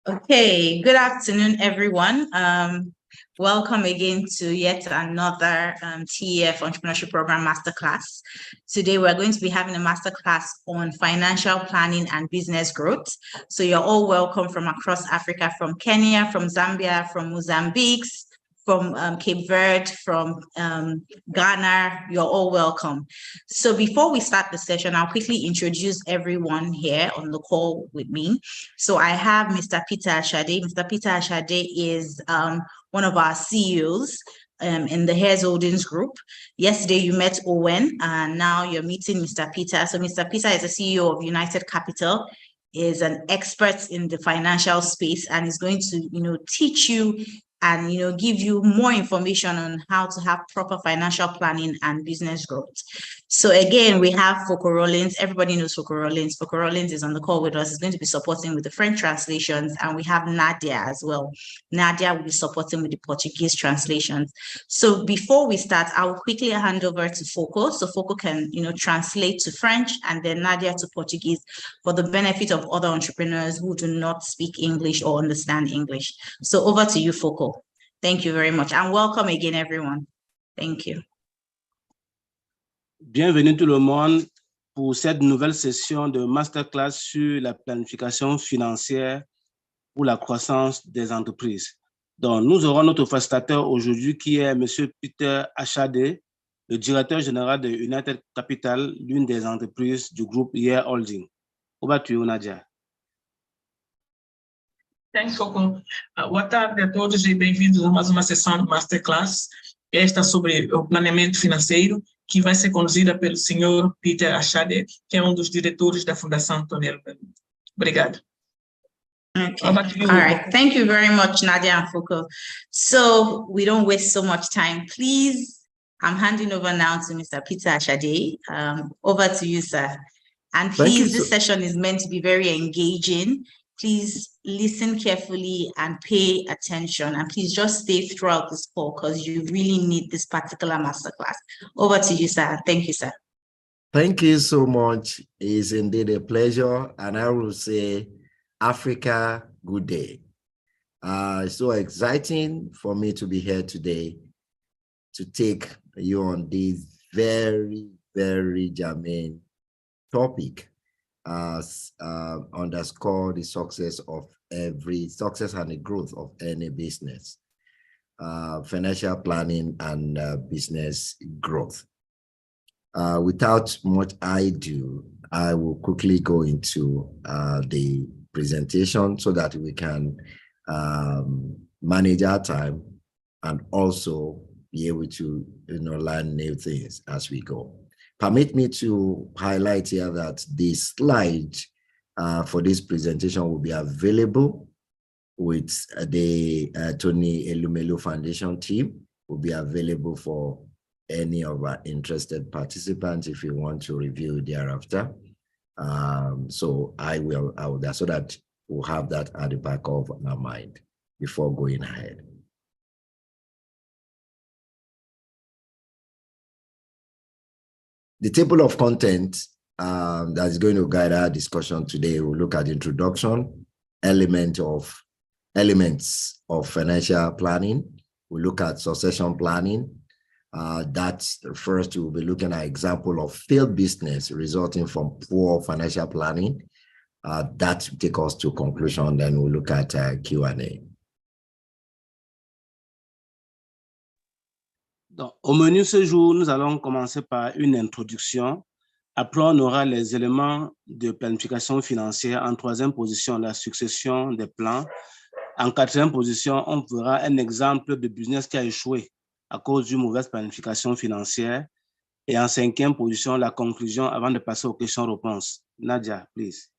Okay, good afternoon, everyone. Welcome again to yet another TEF Entrepreneurship Program Masterclass. Today, we're going to be having a masterclass on financial planning and business growth. So you're all welcome from across Africa, from Kenya, from Zambia, from Mozambique, from Cape Verde, from Ghana. You're all welcome. So before we start the session, I'll quickly introduce everyone here on the call with me. So I have Mr. Peter Ashade. Mr. Peter Ashade is one of our CEOs in the Hares Holdings Group. Yesterday you met Owen, and now you're meeting Mr. Peter. So Mr. Peter is the CEO of United Capital, is an expert in the financial space, and is going to, teach you and give you more information on how to have proper financial planning and business growth. So again, we have Foko Rollins. Everybody knows Foko Rollins. Foko Rollins is on the call with us. He's going to be supporting with the French translations, and we have Nadia as well. Nadia will be supporting with the Portuguese translations. So before we start, I will quickly hand over to Foko, so Foko can translate to French, and then Nadia to Portuguese, for the benefit of other entrepreneurs who do not speak English or understand English. So over to you, Foko. Thank you very much, and welcome again, everyone. Thank you. Bienvenue tout le monde pour cette nouvelle session de masterclass sur la planification financière pour la croissance des entreprises. Donc, nous aurons notre facilitateur aujourd'hui qui est M. Peter Ashade, le directeur général de United Capital, l'une des entreprises du groupe Hares Holdings. Over to you, Nadia. Thanks, Foko. Boa tarde a todos e bem-vindos a mais uma sessão de Masterclass. Esta sobre o planeamento financeiro, que vai ser conduzida pelo senhor Peter Ashade, que é dos diretores da Fundação Tonelo. Obrigado. Okay. All right. Thank you very much, Nadia and Foko. So we don't waste so much time. Please, I'm handing over now to Mr. Peter Ashade. Over to you, sir. And please, this session is meant to be very engaging. Please listen carefully and pay attention. And please just stay throughout this call because you really need this particular masterclass. Over to you, sir. Thank you, sir. Thank you so much. It's indeed a pleasure. And I will say, Africa, good day. It's so exciting for me to be here today to take you on this very, very germane topic. Underscore the success and the growth of any business, financial planning and business growth. Without much ado, I will quickly go into the presentation so that we can manage our time and also be able to learn new things as we go. Permit me to highlight here that the slide for this presentation will be available with the Tony Elumelu Foundation team, will be available for any of our interested participants if you want to review thereafter. So I will so that we'll have that at the back of our mind before going ahead. The table of content that is going to guide our discussion today will look at introduction, elements of financial planning. We'll look at succession planning. That's first we'll be looking at example of failed business resulting from poor financial planning. That will take us to conclusion. Then we'll look at Q&A. Donc, au menu ce jour, nous allons commencer par une introduction. Après, on aura les éléments de planification financière. En troisième position, la succession des plans. En quatrième position, on verra un exemple de business qui a échoué à cause d'une mauvaise planification financière. Et en cinquième position, la conclusion avant de passer aux questions-réponses. Nadia, please.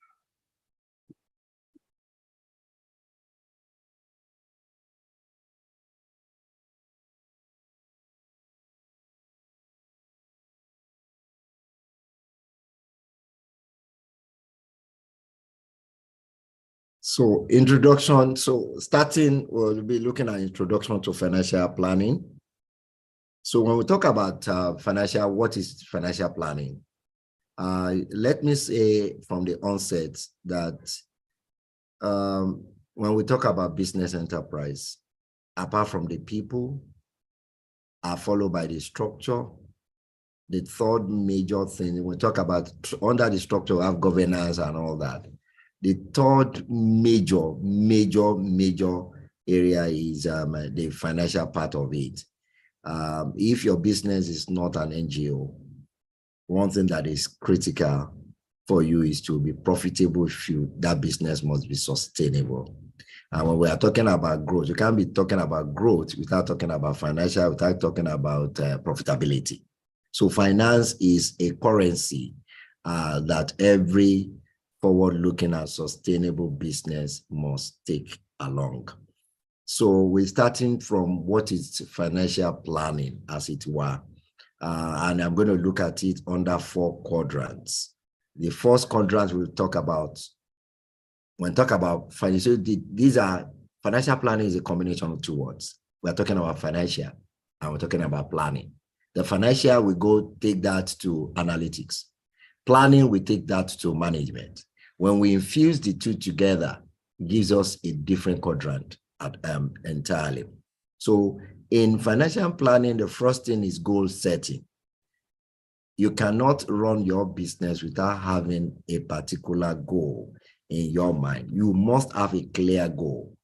So introduction, starting, we'll be looking at introduction to financial planning. So when we talk about what is financial planning? Let me say from the onset that when we talk about business enterprise, apart from the people, are followed by the structure. The third major thing, we talk about under the structure, we have governance and all that. The third major area is the financial part of it. If your business is not an NGO, one thing that is critical for you is to be profitable. That business must be sustainable. And when we are talking about growth, you can't be talking about growth without talking about financial, without talking about profitability. So finance is a currency that every forward-looking and sustainable business must take along. So we're starting from what is financial planning, as it were. And I'm going to look at it under 4 quadrants. The first quadrant we'll talk about, when talk about financial, financial planning is a combination of 2 words. We're talking about financial and we're talking about planning. The financial, we go take that to analytics. Planning, we take that to management. When we infuse the 2 together, it gives us a different quadrant entirely. So in financial planning, the first thing is goal setting. You cannot run your business without having a particular goal in your mind. You must have a clear goal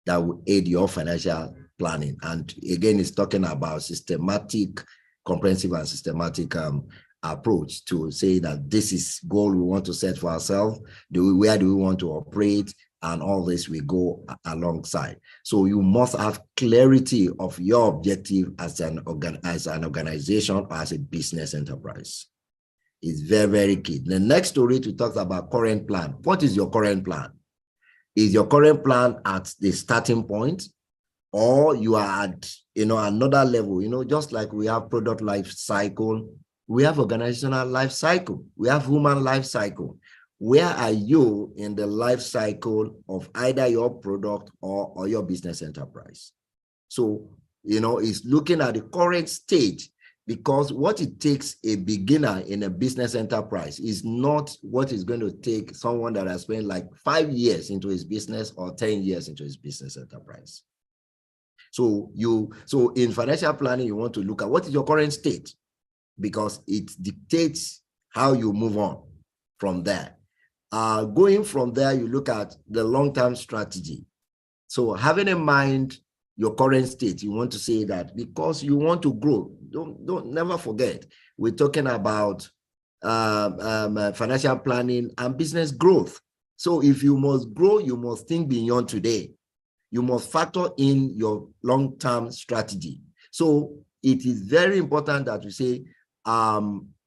that will aid your financial planning. And again, it's talking about systematic, comprehensive and systematic approach to say that this is goal we want to set for ourselves. Where do we want to operate? And all this we go alongside. So you must have clarity of your objective as an organization or as a business enterprise. It's very key. The next story to talk about current plan. What is your current plan? Is your current plan at the starting point, or you are at another level? Just like we have product life cycle, we have organizational life cycle, we have human life cycle. Where are you in the life cycle of either your product or your business enterprise? So, it's looking at the current stage, because what it takes a beginner in a business enterprise is not what is going to take someone that has spent like 5 years into his business or 10 years into his business enterprise. So in financial planning, you want to look at what is your current state, because it dictates how you move on from there. Going from there, you look at the long-term strategy. So having in mind your current state, you want to say that because you want to grow, don't never forget, we're talking about financial planning and business growth. So if you must grow, you must think beyond today. You must factor in your long-term strategy. So it is very important that we say,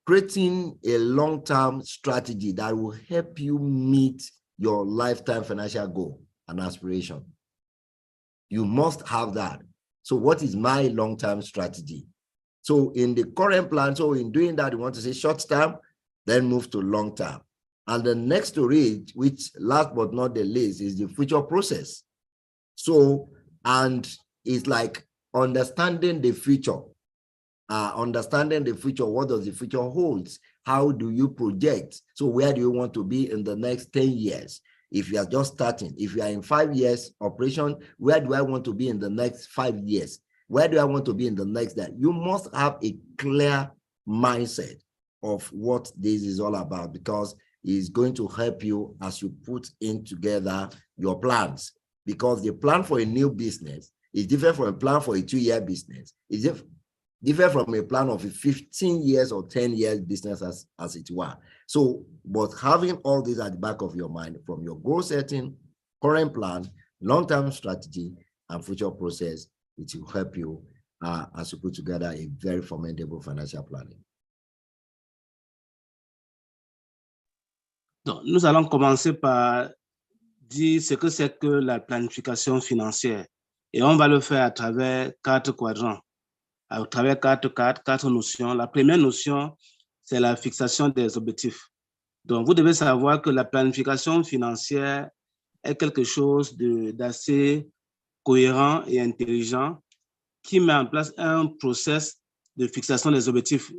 creating a long-term strategy that will help you meet your lifetime financial goal and aspiration. You must have that. So what is my long-term strategy? So in the current plan, so in doing that, you want to say short-term, then move to long-term. And the next story, which last but not the least, is the future process. So, and it's like understanding the future. Understanding the future, what does the future holds? How do you project? So where do you want to be in the next 10 years? If you are just starting, if you are in 5 years operation, where do I want to be in the next 5 years? Where do I want to be in the next day? You must have a clear mindset of what this is all about, because it's going to help you as you put in together your plans. Because the plan for a new business is different from a plan for a 2-year business. It's different from a plan of a 15 years or 10 years business as it were. So, but having all this at the back of your mind, from your goal setting, current plan, long-term strategy, and future process, it will help you as you put together a very formidable financial planning. Donc, nous allons commencer par dire ce que c'est que la planification financière. Et on va le faire à travers 4 quadrants. À travers 4 notions. La première notion, c'est la fixation des objectifs. Donc, vous devez savoir que la planification financière est quelque chose d'assez cohérent et intelligent qui met en place un process de fixation des objectifs,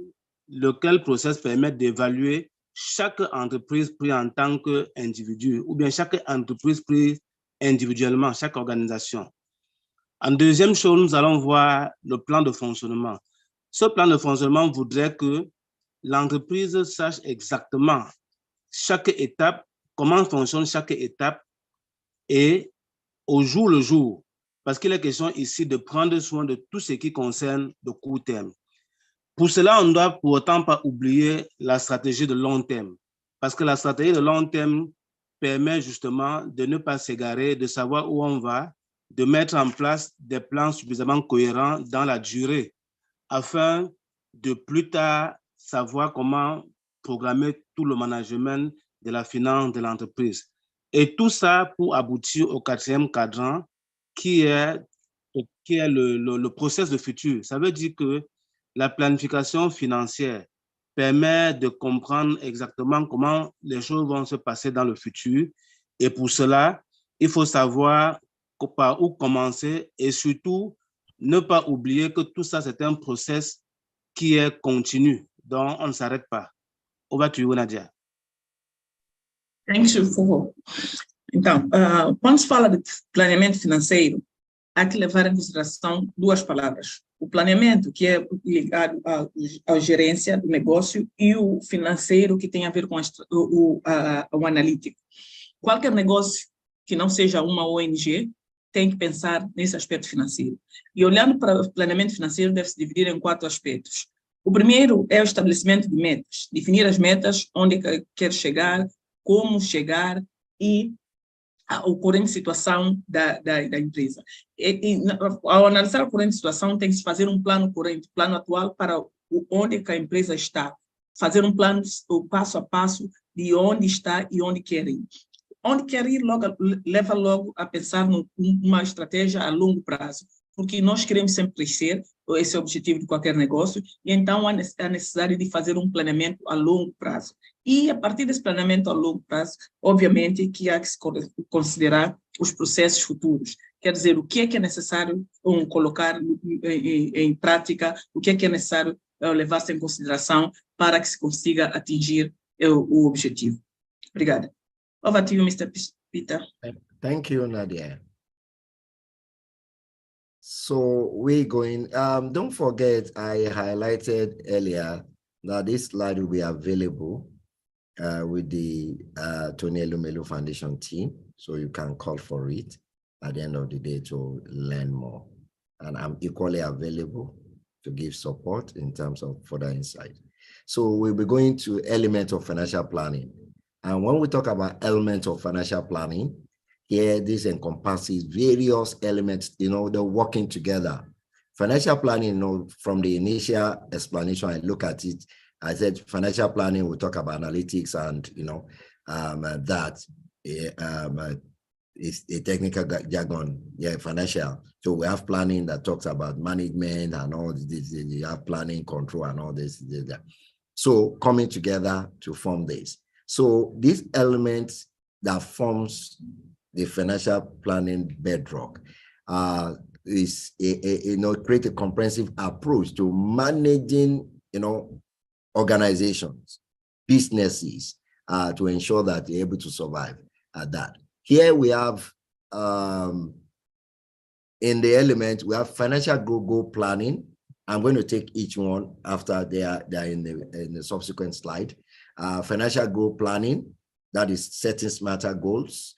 lequel process permet d'évaluer chaque entreprise prise en tant qu'individu ou bien chaque entreprise prise individuellement, chaque organisation. En deuxième chose, nous allons voir le plan de fonctionnement. Ce plan de fonctionnement voudrait que l'entreprise sache exactement chaque étape, comment fonctionne chaque étape et au jour le jour, parce qu'il est question ici de prendre soin de tout ce qui concerne le court terme. Pour cela, on ne doit pour autant pas oublier la stratégie de long terme, parce que la stratégie de long terme permet justement de ne pas s'égarer, de savoir où on va, de mettre en place des plans suffisamment cohérents dans la durée, afin de plus tard savoir comment programmer tout le management de la finance de l'entreprise. Et tout ça pour aboutir au quatrième cadran, qui est le process de futur. Ça veut dire que la planification financière permet de comprendre exactement comment les choses vont se passer dans le futur. Et pour cela, il faut savoir par où commencer et surtout ne pas oublier que tout ça, c'est un process qui est continu, donc on ne s'arrête pas. Over to you, Nadia. Thank you, Fugo. Então, quando se fala de planeamento financeiro, há que levar em consideração duas palavras. O planeamento, que é ligado à gerência do negócio, e o financeiro, que tem a ver com o analítico. Qualquer negócio que não seja uma ONG tem que pensar nesse aspecto financeiro. E olhando para o planeamento financeiro, deve se dividir em 4 aspectos. O primeiro é o estabelecimento de metas, definir as metas, onde quer chegar, como chegar e a ocorrente situação da empresa. Ao analisar a ocorrente situação, tem que se fazer um plano corrente, plano atual para onde a empresa está, fazer um plano passo a passo de onde está e onde quer ir. Onde quer ir leva logo a pensar numa estratégia a longo prazo, porque nós queremos sempre crescer, esse é o objetivo de qualquer negócio, e então há necessidade de fazer um planeamento a longo prazo. E a partir desse planeamento a longo prazo, obviamente que há que se considerar os processos futuros. Quer dizer, o que é necessário colocar em prática, o que é necessário levar-se em consideração para que se consiga atingir o objetivo. Obrigada. Over to you, Mr. Peter. Thank you, Nadia. So we're going, don't forget, I highlighted earlier that this slide will be available with the Tony Elumelu Foundation team. So you can call for it at the end of the day to learn more. And I'm equally available to give support in terms of further insight. So we'll be going to elements of financial planning. And when we talk about elements of financial planning, here, this encompasses various elements, they're working together. Financial planning, from the initial explanation, I look at it, I said financial planning, we talk about analytics and, that is a technical jargon, financial. So we have planning that talks about management and all this, you have planning, control and all this. So coming together to form this. So these elements that forms the financial planning bedrock is create a comprehensive approach to managing, organizations, businesses, to ensure that they're able to survive at that. Here we have, in the element, we have financial goal planning. I'm going to take each one after they are in the subsequent slide. Financial goal planning, that is setting smarter goals.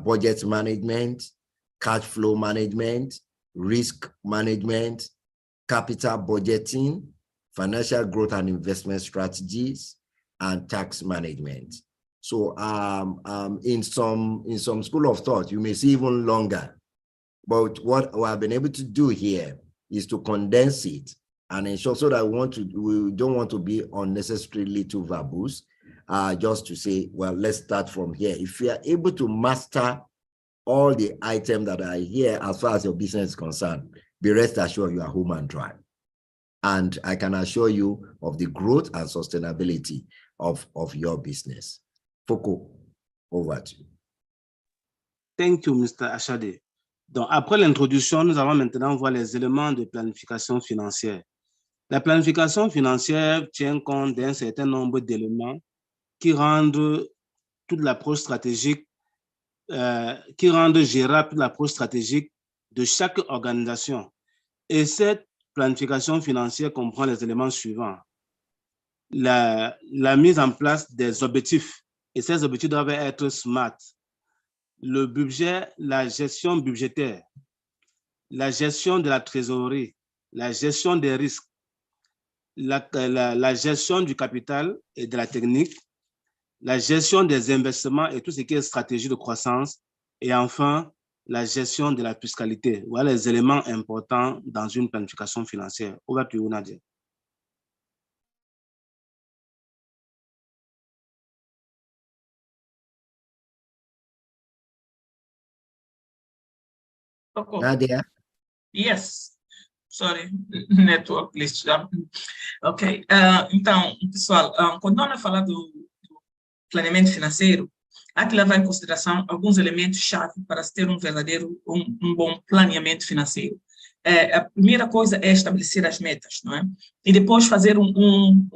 Budget management, cash flow management, risk management, capital budgeting, financial growth and investment strategies, and tax management. So in some school of thought, you may see even longer. But what I've been able to do here is to condense it and ensure so that we don't want to be unnecessarily too verbose. Just to say, well, let's start from here. If you are able to master all the items that are here as far as your business is concerned, be rest assured you are home and dry. And I can assure you of the growth and sustainability of your business. Foko, over to you. Thank you, Mr. Ashade. Donc, après l'introduction, nous allons maintenant voir les éléments de planification financière. La planification financière tient compte d'un certain nombre d'éléments qui rendent toute l'approche stratégique qui rendent gérable l'approche stratégique de chaque organisation. Et cette planification financière comprend les éléments suivants. La mise en place des objectifs, et ces objectifs doivent être SMART. Le budget, la gestion budgétaire, la gestion de la trésorerie, la gestion des risques, la gestion du capital et de la technique, la gestion des investissements et tout ce qui est stratégie de croissance, et enfin, la gestion de la fiscalité. Voilà les éléments importants dans une planification financière. Over to you, Nadia. Okay. Nadia? Yes. Sorry, network glitch. Ok. Então, pessoal, quando nós falamos do planeamento financeiro, há que levar em consideração alguns elementos-chave para se ter um verdadeiro, um bom planeamento financeiro. A primeira coisa é estabelecer as metas, não é? E depois fazer um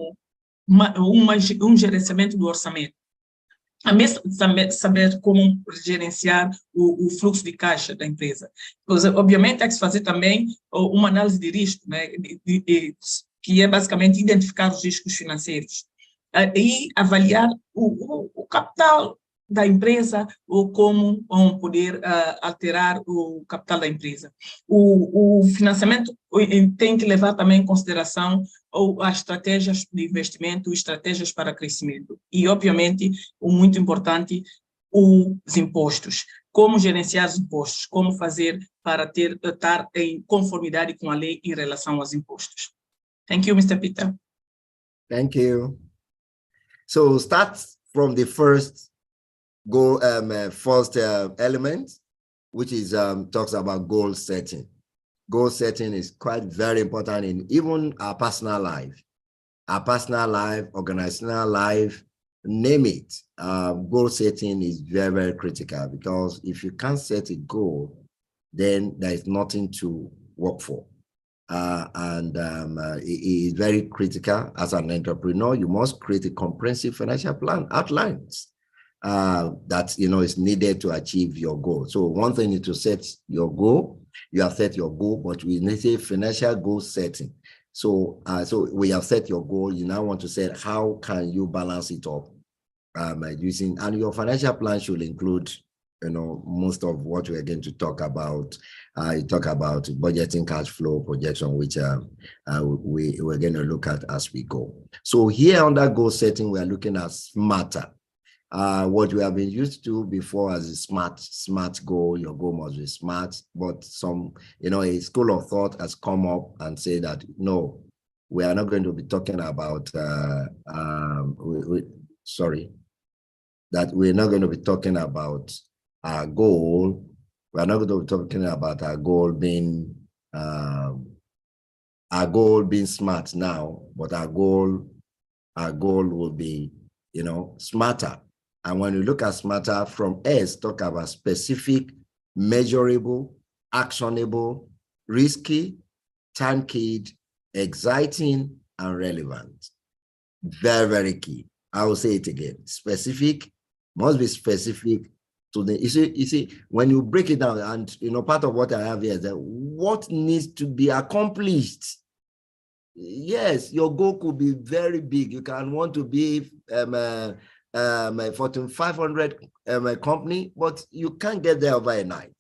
gerenciamento do orçamento. Saber como gerenciar o fluxo de caixa da empresa. Obviamente, há que fazer também uma análise de risco, né? Que é basicamente identificar os riscos financeiros e avaliar o capital da empresa ou como vão poder alterar o capital da empresa. O financiamento tem que levar também em consideração as estratégias de investimento, estratégias para crescimento. E, obviamente, o muito importante, os impostos. Como gerenciar os impostos, como fazer para estar em conformidade com a lei em relação aos impostos. Thank you, Mr. Peter. Thank you. So start from the first element, which is talks about goal setting. Goal setting is quite very important in even our personal life, organizational life, name it. Goal setting is very, very critical, because if you can't set a goal, then there is nothing to work for. It is very critical. As an entrepreneur, you must create a comprehensive financial plan, outlines that is needed to achieve your goal. So one thing is to set your goal. You have set your goal, but we need a financial goal setting. So we have set your goal. You now want to say, how can you balance it up using, and your financial plan should include most of what we're going to talk about. You talk about budgeting, cash flow projection, which we're going to look at as we go. So here under goal setting, we are looking at SMARTer. What we have been used to before as a smart goal. Your goal must be smart, but a school of thought has come up and say that no, we are not going to be talking about that we're not going to be talking about our goal. We're not going to be talking about our goal being smart now, but our goal will be smarter. And when you look at smarter, from S, talk about specific, measurable, actionable, risky, time-keyed, exciting, and relevant. Very, very key. I will say it again. Specific, must be specific to the, you see, when you break it down, and part of what I have here is that what needs to be accomplished. Yes, your goal could be very big. You can want to be a Fortune 500 company, but you can't get there overnight.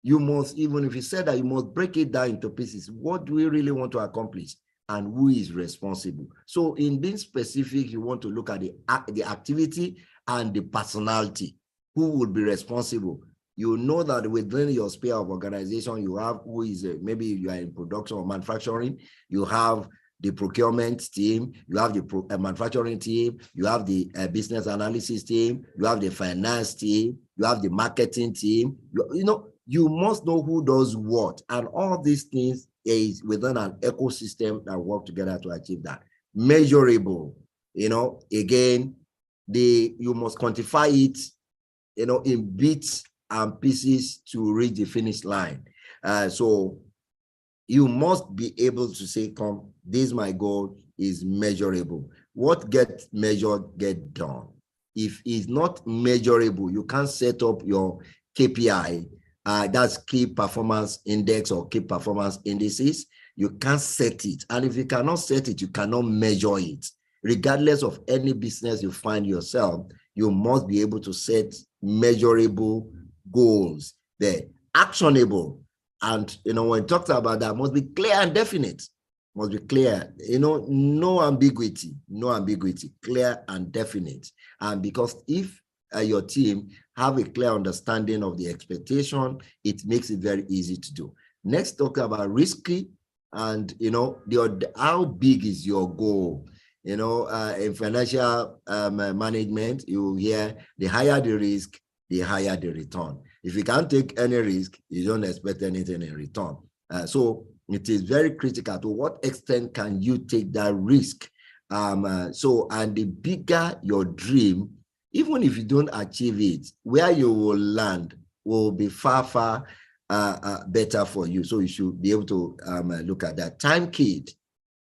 You must, even if you said that, you must break it down into pieces. What do we really want to accomplish, and who is responsible? So in being specific, you want to look at the activity and the personality. Who would be responsible? You know that within your sphere of organization, you have who is, maybe you are in production or manufacturing, you have the procurement team, you have the manufacturing team, you have the business analysis team, you have the finance team, you have the marketing team. You must know who does what, and all these things is within an ecosystem that work together to achieve that. Measurable, again, you must quantify it, in bits and pieces to reach the finish line. So you must be able to say, this my goal is measurable. What gets measured, get done. if it's not measurable, you can't set up your KPI, that's key performance index or key performance indices. You can't set it. And if you cannot set it, you cannot measure it. Regardless of any business you find yourself, you must be able to set measurable goals there, actionable. And, when we talked about that, must be clear and definite. Must be clear, no ambiguity, clear and definite. And because if your team have a clear understanding of the expectation, it makes it very easy to do. Next, talk about risky and, how big is your goal? In financial management, you hear the higher the risk, the higher the return. If you can't take any risk, you don't expect anything in return. So it is very critical to what extent can you take that risk. And the bigger your dream, even if you don't achieve it, where you will land will be far, far better for you. So you should be able to look at that. Time keyed,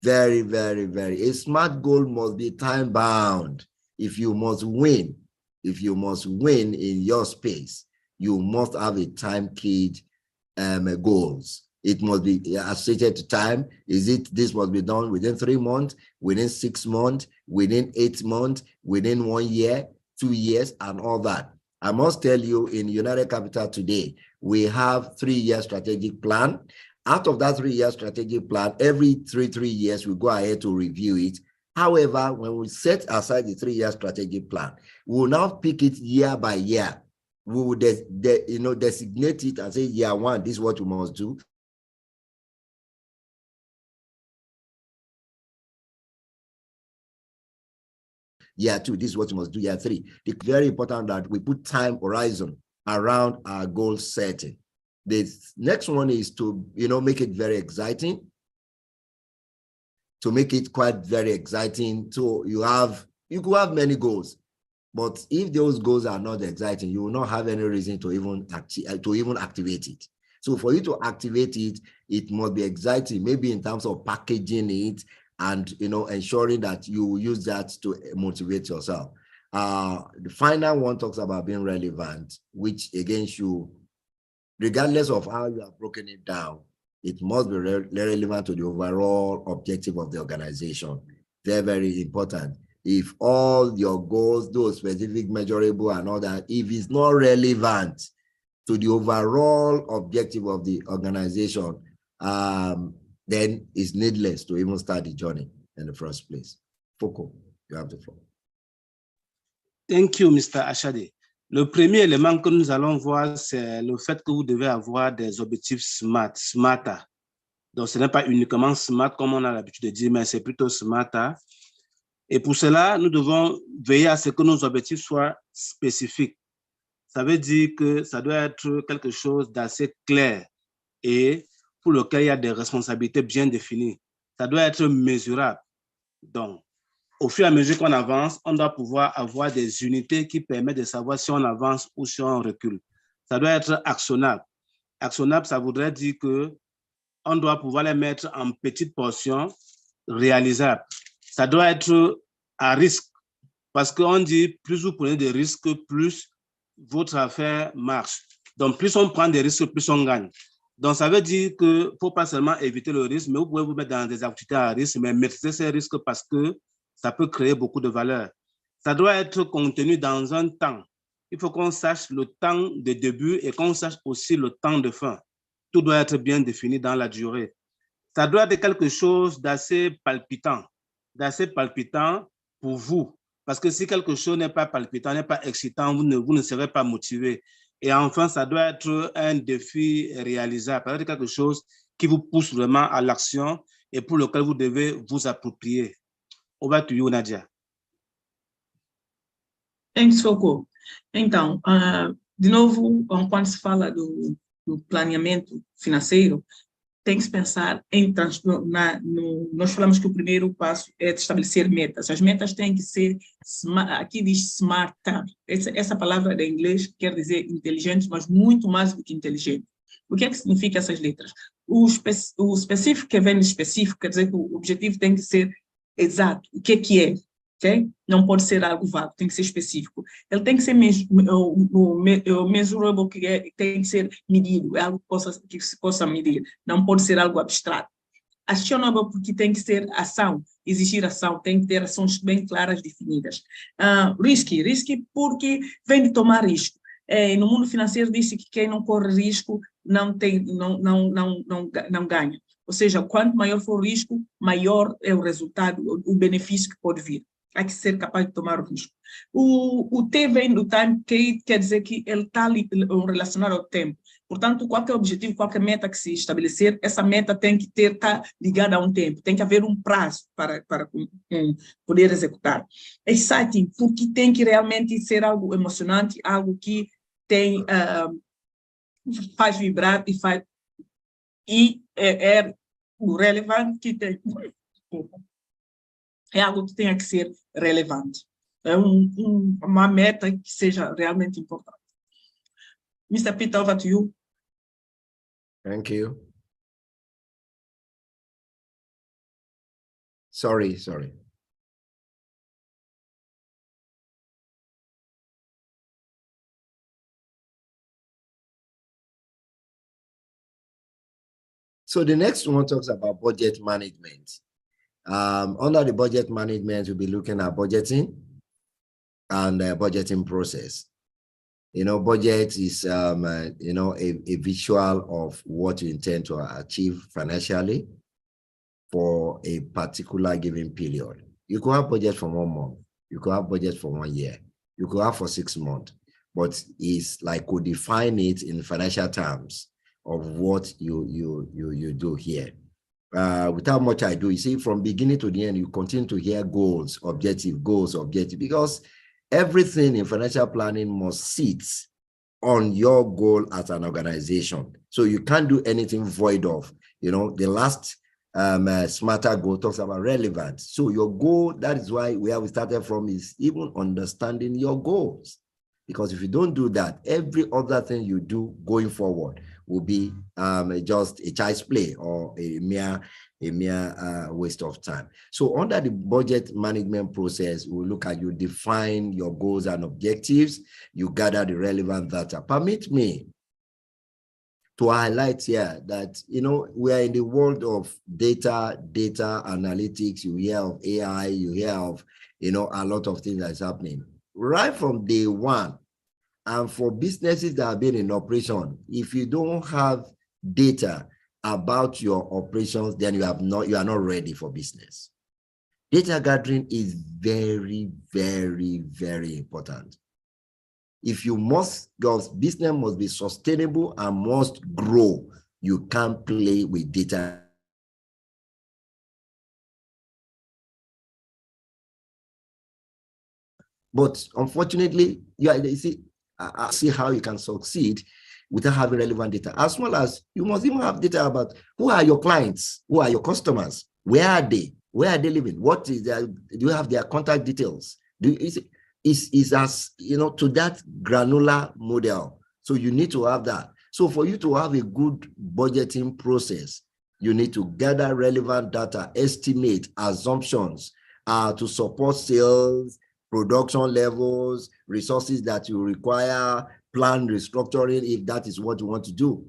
very, very, very. A SMART goal must be time bound. If you must win in your space, you must have a time keyed goals. It must be associated to time. This must be done within 3 months, within 6 months, within 8 months, within 1 year, 2 years, and all that. I must tell you, in United Capital today, we have 3-year strategic plan. Out of that 3-year strategic plan, every three years, we go ahead to review it. However, when we set aside the 3-year strategic plan, we will now pick it year by year. We will designate it and say, year 1, this is what we must do. Year 2, this is what you must do. Year 3, it's very important that we put time horizon around our goal setting. The next one is to, make it very exciting. To make it quite very exciting. So you could have many goals, but if those goals are not exciting, you will not have any reason to even activate it. So for you to activate it, it must be exciting, maybe in terms of packaging it, and ensuring that you use that to motivate yourself. The final one talks about being relevant, which again regardless of how you have broken it down, it must be relevant to the overall objective of the organization. They're very important. If all your goals, those specific, measurable, and all that, if it's not relevant to the overall objective of the organization, then it's needless to even start the journey in the first place. Foko, you have the floor. Thank you, Mr. Ashade. Le premier élément que nous allons voir, c'est le fait que vous devez avoir des objectifs smarter. Donc, ce n'est pas uniquement smart comme on a l'habitude de dire, mais c'est plutôt smarter. Et pour cela, nous devons veiller à ce que nos objectifs soient spécifiques. Ça veut dire que ça doit être quelque chose d'assez clair et pour lequel il y a des responsabilités bien définies. Ça doit être mesurable. Donc, au fur et à mesure qu'on avance, on doit pouvoir avoir des unités qui permettent de savoir si on avance ou si on recule. Ça doit être actionnable. Actionnable, ça voudrait dire qu'on doit pouvoir les mettre en petites portions réalisables. Ça doit être à risque, parce qu'on dit plus vous prenez des risques, plus votre affaire marche. Donc, plus on prend des risques, plus on gagne. Donc, ça veut dire qu'il ne faut pas seulement éviter le risque, mais vous pouvez vous mettre dans des activités à risque, mais maîtriser ces risques parce que ça peut créer beaucoup de valeur. Ça doit être contenu dans un temps. Il faut qu'on sache le temps de début et qu'on sache aussi le temps de fin. Tout doit être bien défini dans la durée. Ça doit être quelque chose d'assez palpitant pour vous. Parce que si quelque chose n'est pas palpitant, n'est pas excitant, vous ne serez pas motivé. Et enfin, ça doit être un défi réalisable. Ça doit être quelque chose qui vous pousse vraiment à l'action et pour lequel vous devez vous approprier. Over to you, Nadia. Thanks, Foko. Então, de novo, quando se fala do planeamento financeiro, tem que se pensar em nós falamos que o primeiro passo é de estabelecer metas. As metas têm que ser, aqui diz smart, essa palavra em inglês quer dizer inteligente, mas muito mais do que inteligente. O que é que significa essas letras? O específico que vem no específico quer dizer que o objetivo tem que ser exato. O que é que é? ok? Não pode ser algo vago, tem que ser específico. Ele tem que ser measurable, que tem que ser medido, é algo que se possa medir, não pode ser algo abstrato. Actionable, porque tem que ser ação, exigir ação, tem que ter ações bem claras, definidas. Risky porque vem de tomar risco. No mundo financeiro disse que quem não corre risco não ganha. Ou seja, quanto maior for o risco, maior é o resultado, o benefício que pode vir. Há que ser capaz de tomar o risco. O T vem do time, que quer dizer que ele está relacionado ao tempo. Portanto, qualquer objetivo, qualquer meta que se estabelecer, essa meta tem que estar ligada a um tempo, tem que haver um prazo para poder executar. Exciting, porque tem que realmente ser algo emocionante, algo que tem, faz vibrar e é o relevante que tem. É algo que tenha que ser relevante. É uma meta que seja realmente importante. Mr. Peter, over to you. Thank you. Sorry. So the next one talks about budget management. Under the budget management, we'll be looking at budgeting and budgeting process. Budget is, a visual of what you intend to achieve financially for a particular given period. You could have budget for 1 month. You could have budget for 1 year. You could have for 6 months, but it's like we define it in financial terms of what you do here. Without much ado, you see, from beginning to the end, you continue to hear goals, objective, because everything in financial planning must sit on your goal as an organization. So you can't do anything void of, the last smarter goal talks about relevance. So your goal, that is why where we started from, is even understanding your goals. Because if you don't do that, every other thing you do going forward will be just a child's play or a mere waste of time. So under the budget management process, we'll look at, you define your goals and objectives, you gather the relevant data. Permit me to highlight here that, we are in the world of data analytics. You hear of AI, you hear of, a lot of things that's happening. Right from day one, and for businesses that have been in operation, if you don't have data about your operations, then you are not ready for business. Data gathering is very, very, very important. Your business must be sustainable and must grow. You can't play with data. But unfortunately, you see, I see how you can succeed without having relevant data, as well as you must even have data about who are your clients, who are your customers, where are they living, what is their, do you have their contact details? Is as, to that granular model. So you need to have that. So for you to have a good budgeting process, you need to gather relevant data, estimate assumptions to support sales, production levels, resources that you require, plan restructuring if that is what you want to do.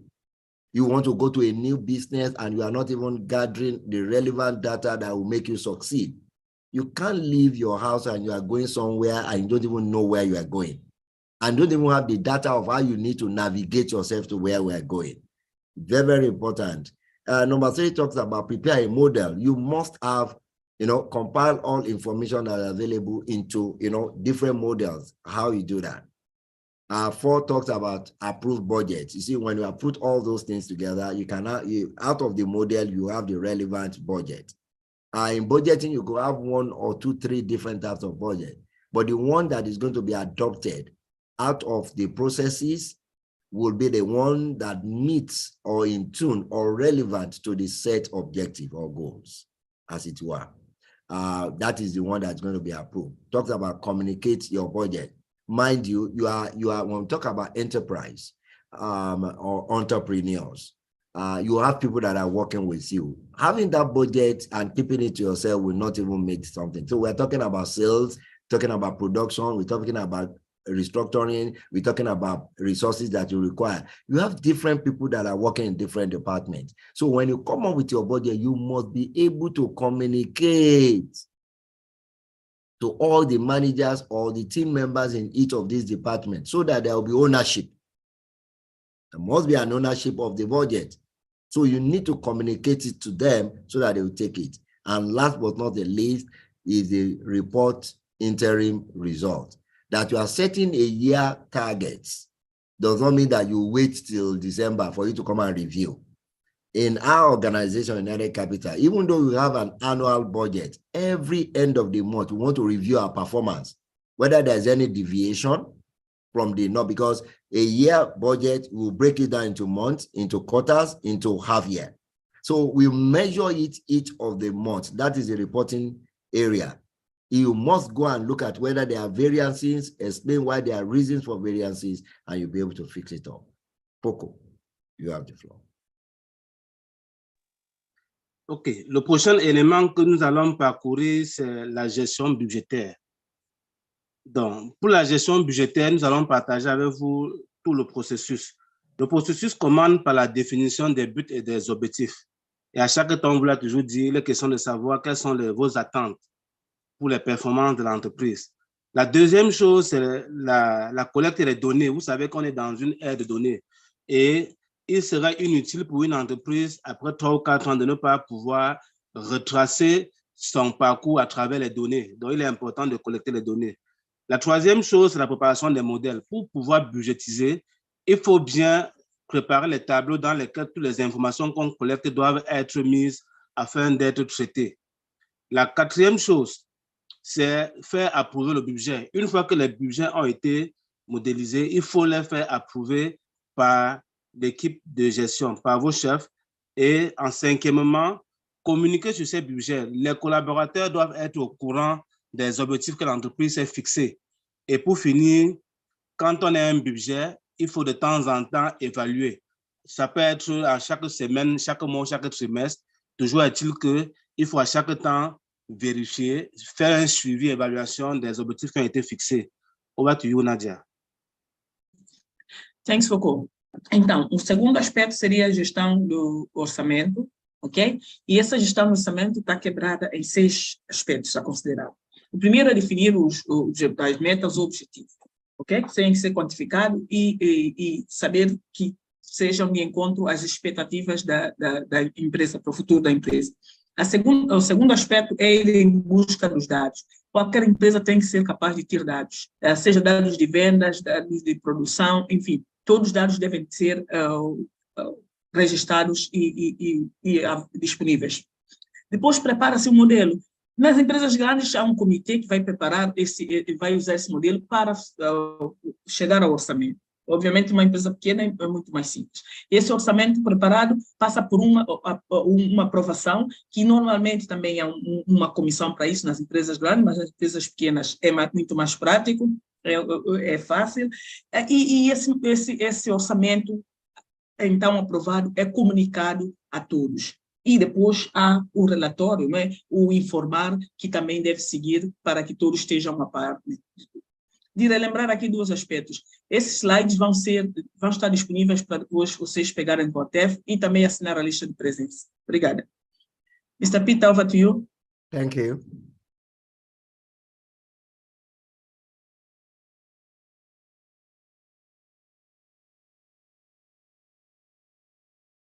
You want to go to a new business and you are not even gathering the relevant data that will make you succeed. You can't leave your house and you are going somewhere and you don't even know where you are going. And don't even have the data of how you need to navigate yourself to where we are going. Very, very important. Number 3 talks about prepare a model. You must have, compile all information that are available into, different models, how you do that. 4 talks about approved budget. You see, when you have put all those things together, you can out of the model, you have the relevant budget. In budgeting, you could have 1 or 2, 3 different types of budget, but the one that is going to be adopted out of the processes will be the one that meets or in tune or relevant to the set objective or goals, as it were. That is the one that's going to be approved. Talks about communicate your budget. Mind you, you are when we talk about enterprise or entrepreneurs, you have people that are working with you. Having that budget and keeping it to yourself will not even make something. So we're talking about sales, talking about production, we're talking about restructuring, we're talking about resources that you require. You have different people that are working in different departments. So when you come up with your budget, you must be able to communicate to all the managers or the team members in each of these departments so that there will be ownership. There must be an ownership of the budget. So you need to communicate it to them so that they will take it. And last but not the least is the report interim result. That you are setting a year targets does not mean that you wait till December for you to come and review. In our organization, United Capital, even though we have an annual budget, every end of the month, we want to review our performance, whether there's any deviation from the norm, because a year budget will break it down into months, into quarters, into half year. So we measure it each of the months. That is the reporting area. You must go and look at whether there are variances, explain why there are reasons for variances, and you'll be able to fix it up. Poco, you have the floor. OK. Le prochain élément que nous allons parcourir, c'est la gestion budgétaire. Donc, pour la gestion budgétaire, nous allons partager avec vous tout le processus. Le processus commence par la définition des buts et des objectifs. Et à chaque temps, on vous l'a toujours dit, il est question de savoir quelles sont vos attentes pour les performances de l'entreprise. La deuxième chose, c'est la collecte des données. Vous savez qu'on est dans une ère de données. Et il serait inutile pour une entreprise, après 3 ou 4 ans, de ne pas pouvoir retracer son parcours à travers les données. Donc, il est important de collecter les données. La troisième chose, c'est la préparation des modèles. Pour pouvoir budgétiser, il faut bien préparer les tableaux dans lesquels toutes les informations qu'on collecte doivent être mises afin d'être traitées. La quatrième chose, c'est faire approuver le budget. Une fois que les budgets ont été modélisés, il faut les faire approuver par l'équipe de gestion, par vos chefs. Et en cinquièmement, communiquer sur ces budgets. Les collaborateurs doivent être au courant des objectifs que l'entreprise s'est fixés. Et pour finir, quand on a un budget, il faut de temps en temps évaluer. Ça peut être à chaque semaine, chaque mois, chaque trimestre. Toujours est-il qu'il faut à chaque temps vérifier, faire un suivi, évaluation des objectifs qui ont été fixés. Over to you, Nadia. Thanks, Foucault. Então, o segundo aspecto seria a gestão do orçamento, ok? E essa gestão do orçamento está quebrada em 6 aspectos a considerar. O primeiro é definir as metas ou objetivos, ok? Que têm que ser quantificados e saber que sejam de encontro às expectativas da empresa, para o futuro da empresa. O segundo aspecto é ir em busca dos dados. Qualquer empresa tem que ser capaz de ter dados, seja dados de vendas, dados de produção, enfim, todos os dados devem ser registrados e disponíveis. Depois prepara-se um modelo. Nas empresas grandes há um comitê que vai preparar vai usar esse modelo para chegar ao orçamento. Obviamente, uma empresa pequena é muito mais simples. Esse orçamento preparado passa por uma aprovação, que normalmente também é uma comissão para isso nas empresas grandes, mas nas empresas pequenas é muito mais prático, é fácil. E esse orçamento, então aprovado, é comunicado a todos. E depois há o relatório, né? O informar, que também deve seguir para que todos estejam a par. De relembrar aqui 2 aspectos. Esses slides vão estar disponíveis para depois vocês pegarem com a TEF e também assinar a lista de presença. Obrigada. Mr. Peter, over to you. Thank you.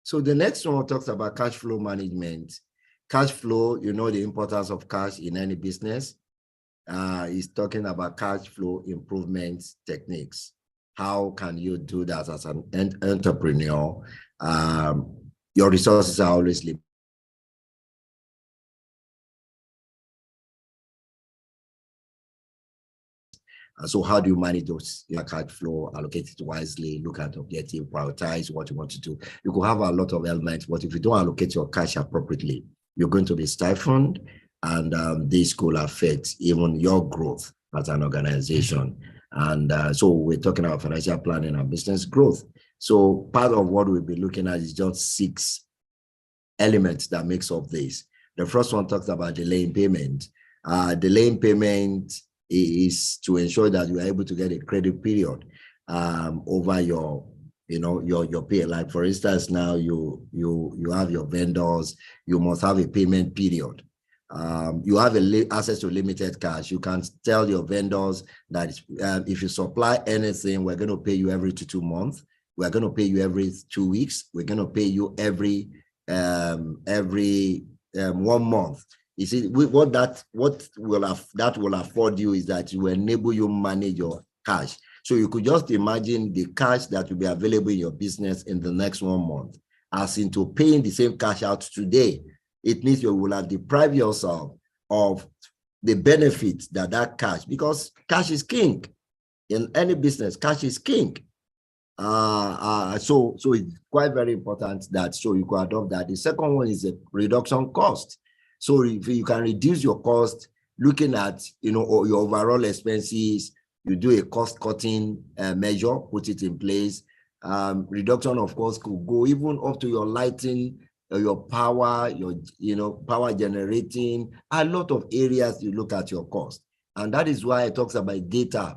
So the next one talks about cash flow management. Cash flow, you know the importance of cash in any business. He's talking about cash flow improvement techniques. How can you do that as an entrepreneur? Your resources are always limited. So how do you manage those cash flow, allocate it wisely, look at objective, prioritize what you want to do? You could have a lot of elements, but if you don't allocate your cash appropriately, you're going to be stifled, and this could affect even your growth as an organization. And so we're talking about financial planning and business growth. So part of what we'll be looking at is just 6 elements that makes up this. The first one talks about delaying payment. Delaying payment is to ensure that you are able to get a credit period over your pay. Like for instance, now you have your vendors, you must have a payment period. You have access to limited cash. You can tell your vendors that if you supply anything, we're going to pay you every 2 months. We're going to pay you every 2 weeks. We're going to pay you every 1 month. You see, what that will afford you is that you enable you manage your cash. So you could just imagine the cash that will be available in your business in the next 1 month, as into paying the same cash out today. It means you will have deprived yourself of the benefit that cash, because cash is king in any business. Cash is king. So it's quite very important that you could adopt that. The second one is a reduction cost. So if you can reduce your cost, looking at your overall expenses, you do a cost cutting measure, put it in place. Reduction of cost could go even up to your lighting, your power, power generating, a lot of areas you look at your cost. And that is why it talks about data.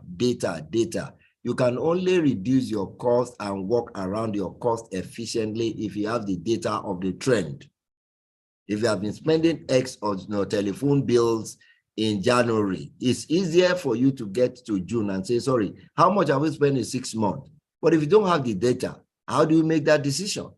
You can only reduce your cost and work around your cost efficiently if you have the data of the trend. If you have been spending X on telephone bills in January, it's easier for you to get to June and say, sorry, how much have we spent in 6 months? But if you don't have the data, how do you make that decision?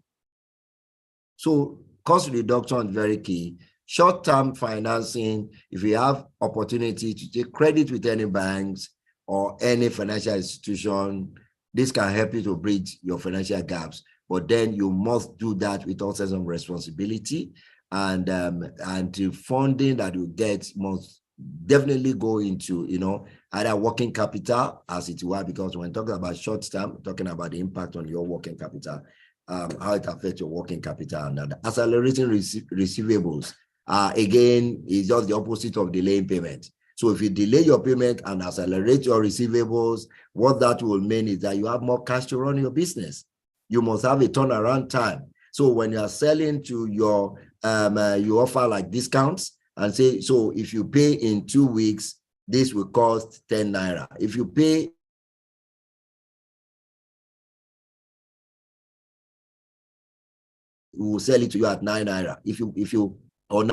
So cost reduction is very key. Short-term financing, if you have opportunity to take credit with any banks or any financial institution, this can help you to bridge your financial gaps. But then you must do that with all sense of responsibility, and the funding that you get must definitely go into either working capital, as it were, because when talking about short term, talking about the impact on your working capital, how it affects your working capital, and accelerating receivables. Again, is just the opposite of delaying payment. So if you delay your payment and accelerate your receivables, what that will mean is that you have more cash to run your business. You must have a turnaround time. So when you are selling to your, you offer like discounts and say, so if you pay in 2 weeks, this will cost 10 naira. If you pay we will sell it to you at 9 naira. If you or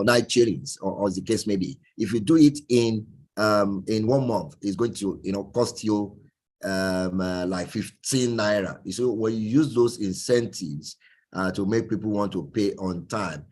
9 shillings, or the case may be. If you do it in 1 month, it's going to cost you like 15 naira. So when you use those incentives to make people want to pay on time,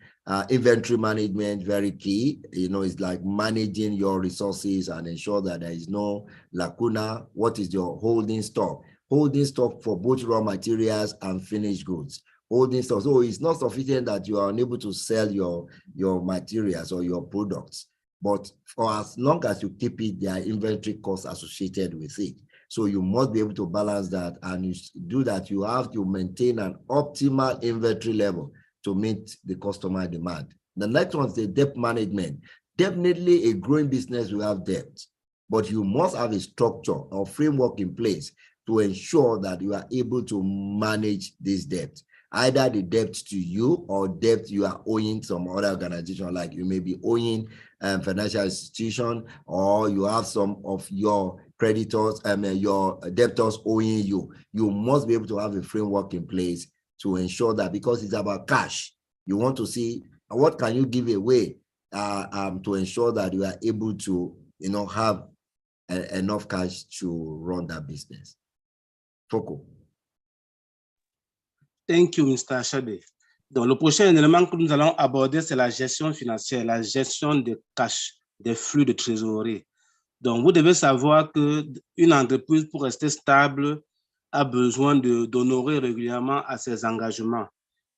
inventory management, very key. It's like managing your resources and ensure that there is no lacuna. What is your holding stock? Holding stock for both raw materials and finished goods. Holding stock. So it's not sufficient that you are unable to sell your materials or your products, but for as long as you keep it, there are inventory costs associated with it. So you must be able to balance that, and you do that. You have to maintain an optimal inventory level to meet the customer demand. The next one is the debt management. Definitely a growing business will have debt, but you must have a structure or framework in place to ensure that you are able to manage this debt, either the debt to you or debt you are owing some other organization, like you may be owing financial institution, or you have some of your creditors and your debtors owing you. You must be able to have a framework in place to ensure that, because it's about cash, you want to see what can you give away to ensure that you are able to have enough cash to run that business. Foco. Thank you, Mr. Achade. Donc, le prochain élément que nous allons aborder, c'est la gestion financière, la gestion de cash, des flux de trésorerie. Donc, vous devez savoir qu'une entreprise, pour rester stable, a besoin d'honorer régulièrement à ses engagements.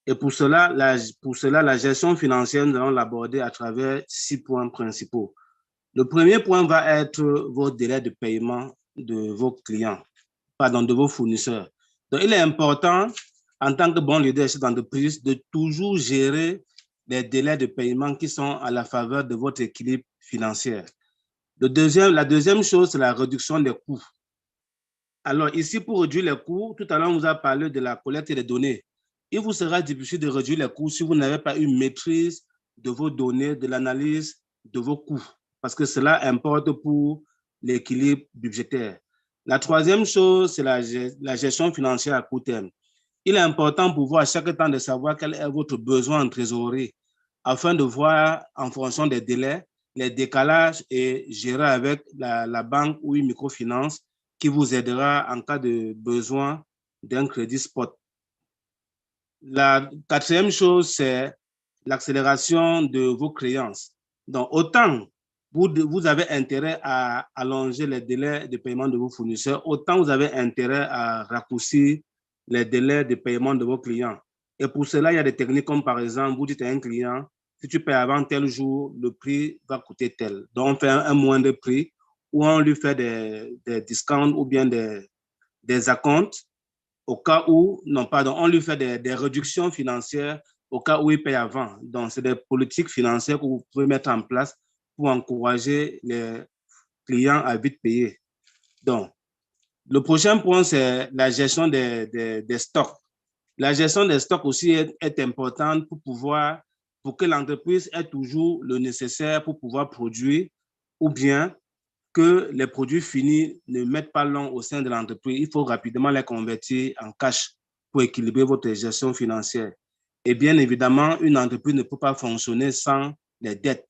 Et pour cela, la gestion financière, nous allons l'aborder à travers 6 points principaux. Le premier point va être vos délais de paiement de vos clients, pardon, de vos fournisseurs. Donc, il est important, en tant que bon leadership d'entreprise, de toujours gérer les délais de paiement qui sont à la faveur de votre équilibre financier. La deuxième chose, c'est la réduction des coûts. Alors, ici, pour réduire les coûts, tout à l'heure, on vous a parlé de la collecte des données. Il vous sera difficile de réduire les coûts si vous n'avez pas une maîtrise de vos données, de l'analyse de vos coûts, parce que cela importe pour l'équilibre budgétaire. La troisième chose, c'est la gestion financière à court terme. Il est important pour vous à chaque temps de savoir quel est votre besoin en trésorerie, afin de voir en fonction des délais, les décalages et gérer avec la banque ou une microfinance qui vous aidera en cas de besoin d'un crédit spot. La quatrième chose, c'est l'accélération de vos créances. Donc, autant vous avez intérêt à allonger les délais de paiement de vos fournisseurs, autant vous avez intérêt à raccourcir les délais de paiement de vos clients. Et pour cela, il y a des techniques comme par exemple, vous dites à un client, si tu payes avant tel jour, le prix va coûter tel. Donc, on fait un moindre prix ou on lui fait des discounts ou bien des acomptes au cas où, non, pardon, on lui fait des réductions financières au cas où il paye avant. Donc, c'est des politiques financières que vous pouvez mettre en place pour encourager les clients à vite payer. Donc, le prochain point, c'est la gestion des stocks. La gestion des stocks aussi est importante pour que l'entreprise ait toujours le nécessaire pour pouvoir produire, ou bien que les produits finis ne mettent pas long au sein de l'entreprise. Il faut rapidement les convertir en cash pour équilibrer votre gestion financière. Et bien évidemment, une entreprise ne peut pas fonctionner sans les dettes.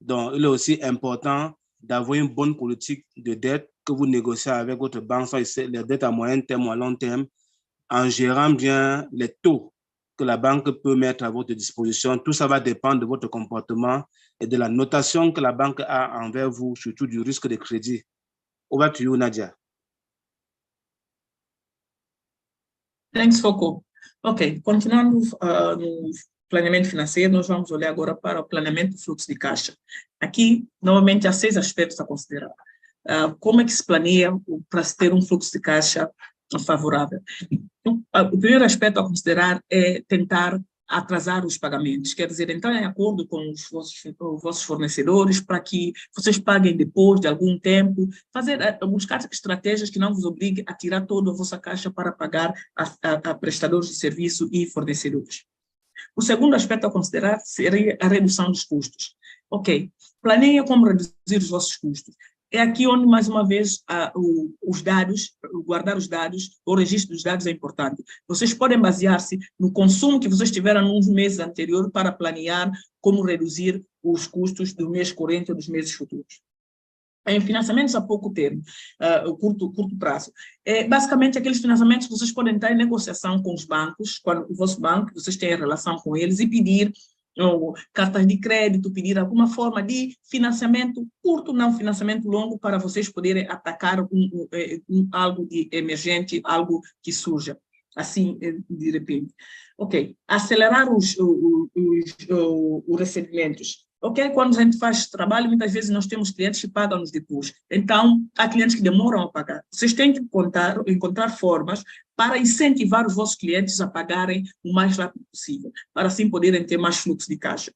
Donc, il est aussi important d'avoir une bonne politique de dette que vous négociez avec votre banque, soit les dettes à moyen terme ou à long terme, en gérant bien les taux que la banque peut mettre à votre disposition. Tout ça va dépendre de votre comportement et de la notation que la banque a envers vous, surtout du risque de crédit. Over to you, Nadia. Thanks, Foucault. Ok, continuando no planeamento financeiro, nós vamos olhar agora para o planeamento do fluxo de caixa. Aqui, novamente, há 6 aspectos a considerar. Como é que se planeia para se ter um fluxo de caixa favorável? O primeiro aspecto a considerar é tentar atrasar os pagamentos, quer dizer, entrar em acordo com os vossos fornecedores para que vocês paguem depois de algum tempo, buscar estratégias que não vos obriguem a tirar toda a vossa caixa para pagar a prestadores de serviço e fornecedores. O segundo aspecto a considerar seria a redução dos custos. Ok, planeia como reduzir os vossos custos. É aqui onde, mais uma vez, os dados, guardar os dados, o registro dos dados é importante. Vocês podem basear-se no consumo que vocês tiveram nos meses anteriores para planear como reduzir os custos do mês corrente ou dos meses futuros. Em financiamentos a pouco termo, curto prazo, basicamente aqueles financiamentos que vocês podem estar em negociação com os bancos, quando o vosso banco, vocês têm relação com eles, e pedir ou cartas de crédito, pedir alguma forma de financiamento curto, não financiamento longo, para vocês poderem atacar algo de emergente, algo que surja, assim, de repente. Ok, acelerar os recebimentos. Ok, quando a gente faz trabalho, muitas vezes nós temos clientes que pagam-nos depois. Então, há clientes que demoram a pagar. Vocês têm que encontrar formas para incentivar os vossos clientes a pagarem o mais rápido possível, para assim poderem ter mais fluxo de caixa.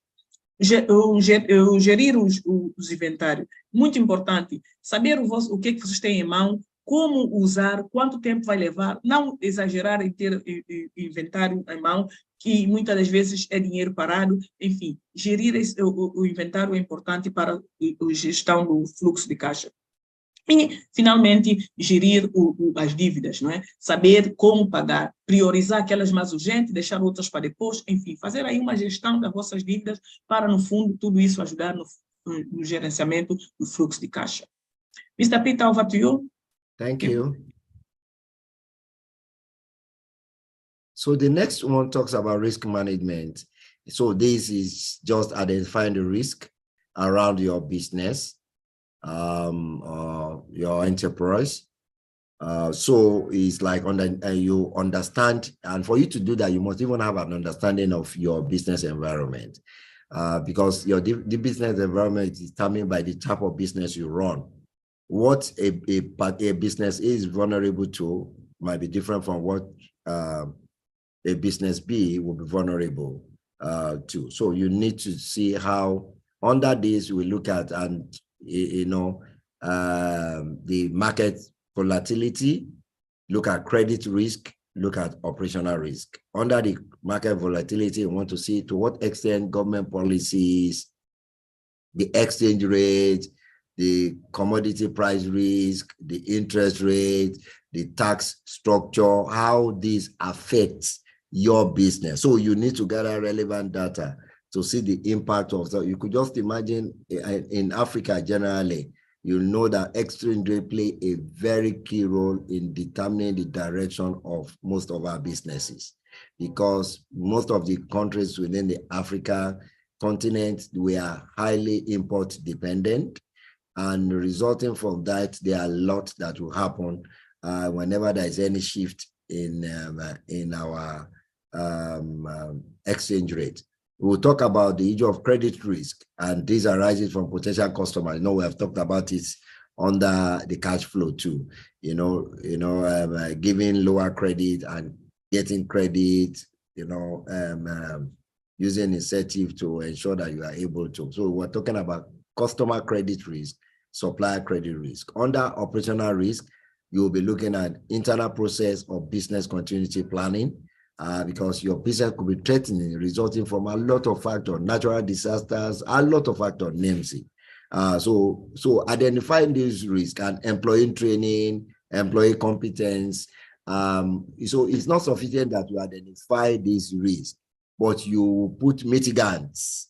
Gerir os inventários. Muito importante, saber o que vocês têm em mão, como usar, quanto tempo vai levar, não exagerar em ter inventário em mão, que muitas das vezes é dinheiro parado. Enfim, gerir o inventário é importante para a gestão do fluxo de caixa. E, finalmente, gerir as dívidas, não é? Saber como pagar, priorizar aquelas mais urgentes, deixar outras para depois, enfim, fazer aí uma gestão das vossas dívidas para, no fundo, tudo isso ajudar no gerenciamento do fluxo de caixa. Mr. Peter, over to you. Thank you. So the next one talks about risk management. So this is just identifying the risk around your business, your enterprise. So it's like you understand, and for you to do that, you must even have an understanding of your business environment, because the business environment is determined by the type of business you run. What a business is vulnerable to might be different from what a business B will be vulnerable to. So you need to see how under this we look at, and the market volatility look at credit risk, look at operational risk. Under the market volatility, you want to see to what extent government policies, the exchange rate, the commodity price risk, the interest rate, the tax structure, how this affects your business. So you need to gather relevant data to see the impact of that. You could just imagine in Africa generally, you know that exchange rate play a very key role in determining the direction of most of our businesses, because most of the countries within the Africa continent, we are highly import dependent, and resulting from that, there are a lot that will happen whenever there is any shift in our exchange rate. We'll talk about the issue of credit risk, and this arises from potential customers. You know, we have talked about it under the cash flow too. Giving lower credit and getting credit. Using incentive to ensure that you are able to. So we're talking about customer credit risk, supplier credit risk. Under operational risk, you'll be looking at internal process of business continuity planning. Because your business could be threatening, resulting from a lot of factors, natural disasters, a lot of factors, names it. So identifying these risks and employee training, employee competence. So it's not sufficient that you identify these risks, but you put mitigants.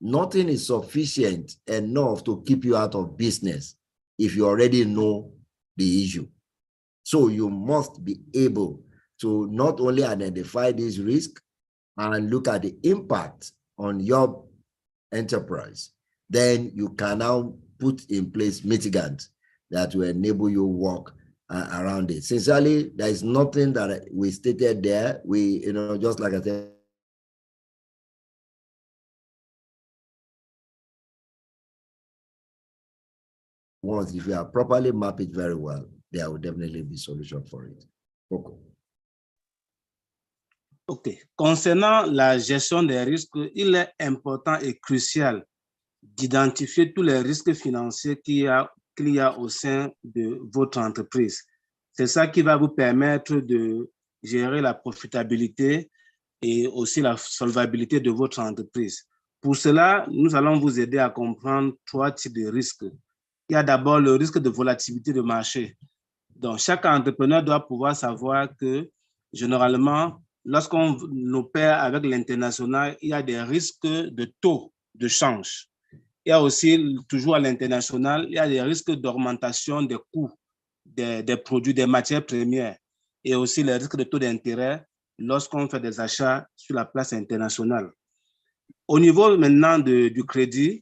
Nothing is sufficient enough to keep you out of business if you already know the issue. So you must be able to not only identify this risk and look at the impact on your enterprise, then you can now put in place mitigants that will enable you work around it. Sincerely, there is nothing that we stated there. We, just like I said, once if you are properly map it very well, there will definitely be solution for it. Okay. OK. Concernant la gestion des risques, il est important et crucial d'identifier tous les risques financiers qu'il y a au sein de votre entreprise. C'est ça qui va vous permettre de gérer la profitabilité et aussi la solvabilité de votre entreprise. Pour cela, nous allons vous aider à comprendre 3 types de risques. Il y a d'abord le risque de volatilité de marché. Donc, chaque entrepreneur doit pouvoir savoir que, généralement, lorsqu'on opère avec l'international, il y a des risques de taux de change. Il y a aussi, toujours à l'international, il y a des risques d'augmentation des coûts des produits, des matières premières, et aussi les risques de taux d'intérêt lorsqu'on fait des achats sur la place internationale. Au niveau maintenant du crédit,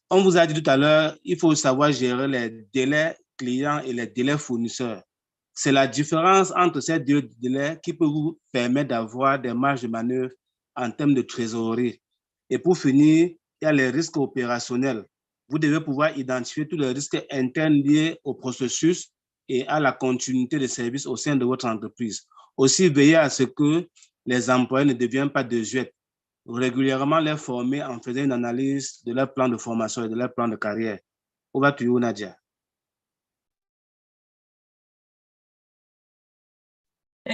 on vous a dit tout à l'heure, il faut savoir gérer les délais clients et les délais fournisseurs. C'est la différence entre ces 2 délais qui peut vous permettre d'avoir des marges de manœuvre en termes de trésorerie. Et pour finir, il y a les risques opérationnels. Vous devez pouvoir identifier tous les risques internes liés au processus et à la continuité de service au sein de votre entreprise. Aussi, veillez à ce que les employés ne deviennent pas désuètes. Régulièrement les former en faisant une analyse de leur plan de formation et de leur plan de carrière. Over to you, Nadia.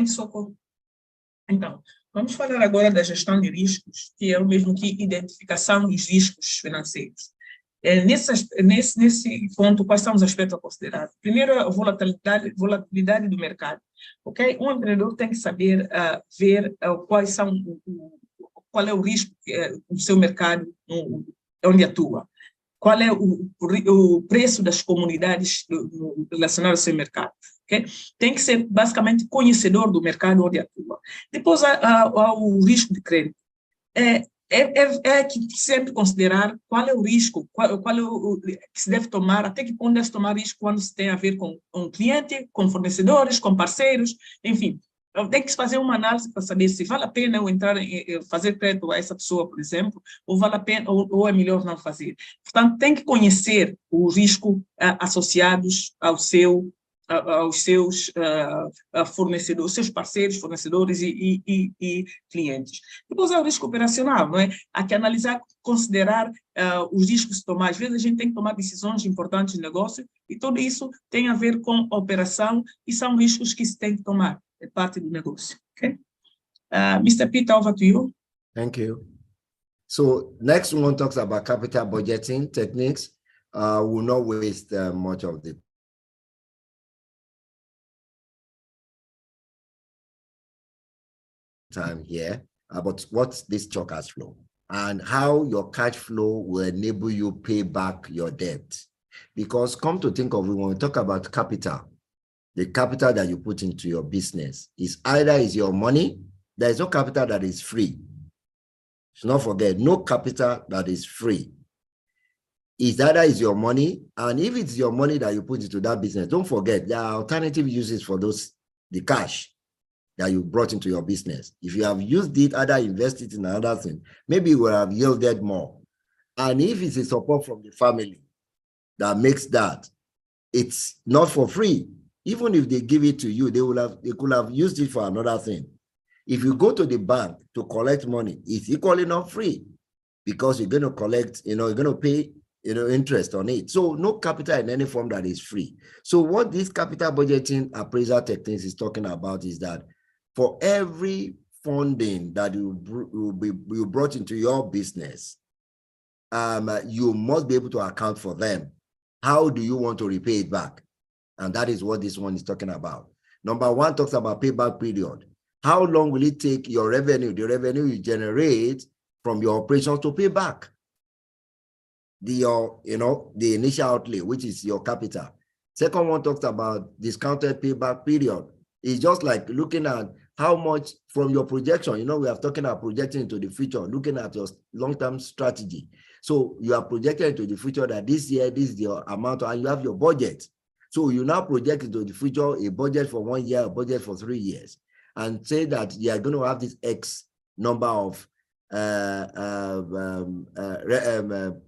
Socorro. Então, vamos falar agora da gestão de riscos, que é o mesmo que identificação dos riscos financeiros. Nesse ponto, quais são os aspectos a considerar? Primeiro, a volatilidade do mercado. Okay? Um empreendedor tem que saber ver qual é o risco do seu mercado, onde atua. Qual é o preço das comunidades relacionadas ao seu mercado. Okay? Tem que ser basicamente conhecedor do mercado onde atua. Depois há o risco de crédito. É que sempre considerar qual é o risco, qual é o que se deve tomar, até que ponto deve tomar risco quando se tem a ver com um cliente, com fornecedores, com parceiros, enfim. Tem que fazer uma análise para saber se vale a pena eu entrar fazer crédito a essa pessoa, por exemplo, ou vale a pena, ou é melhor não fazer. Portanto, tem que conhecer o risco associados ao seu aos seus fornecedores, seus parceiros, fornecedores e clientes. Depois há o risco operacional, não é? Há que analisar, considerar os riscos que tomar. Às vezes a gente tem que tomar decisões importantes de negócio e tudo isso tem a ver com a operação e são riscos que se tem que tomar, é parte do negócio. Okay? Mr. Peter, over to you. Thank you. So next one talks about capital budgeting techniques. We'll not waste much of the time here about what's this cash flow and how your cash flow will enable you pay back your debt. Because come to think of it, when we talk about capital, the capital that you put into your business is either is your money. There is no capital that is free. Should not forget, no capital that is free. It's either is your money, and if it's your money that you put into that business, don't forget there are alternative uses for those, the cash that you brought into your business. If you have used it, either invest it in another thing, maybe you will have yielded more. And if it's a support from the family that makes that, it's not for free. Even if they give it to you, they could have used it for another thing. If you go to the bank to collect money, it's equally not free because you're going to collect, you're going to pay, interest on it. So no capital in any form that is free. So what this capital budgeting appraisal techniques is talking about is that for every funding that you brought into your business, you must be able to account for them. How do you want to repay it back? And that is what this one is talking about. Number one talks about payback period. How long will it take your revenue, the revenue you generate from your operations to pay back the initial outlay, which is your capital? Second one talks about discounted payback period. It's just like looking at how much from your projection, we are talking about projecting into the future, looking at your long-term strategy. So you are projecting into the future that this year, this is the amount, and you have your budget. So you now project into the future a budget for 1 year, a budget for 3 years, and say that you are going to have this X number of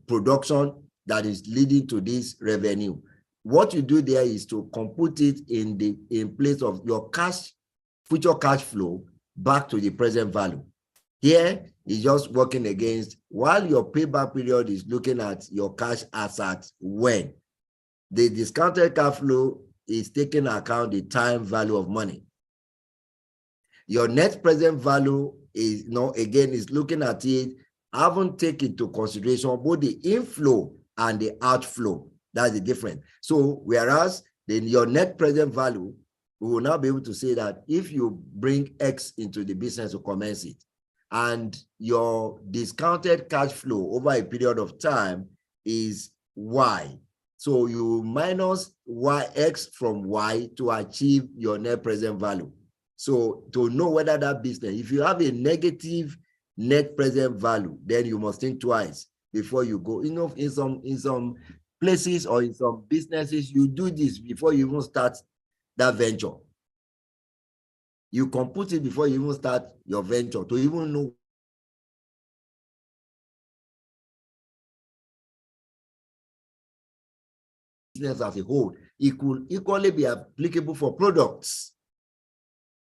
production that is leading to this revenue. What you do there is to compute it in place of your future cash flow back to the present value. Here is just working against, while your payback period is looking at your cash assets when the discounted cash flow is taking account the time value of money. Your net present value is, again, is looking at it, haven't taken into consideration both the inflow and the outflow. That's the difference. So whereas then your net present value, we will now be able to say that if you bring X into the business to commence it, and your discounted cash flow over a period of time is Y. So you minus X from Y to achieve your net present value. So to know whether that business, if you have a negative net present value, then you must think twice before you go. In some places or in some businesses, you do this before you even start that venture. You compute it before you even start your venture to even know business as a whole. It could equally be applicable for products.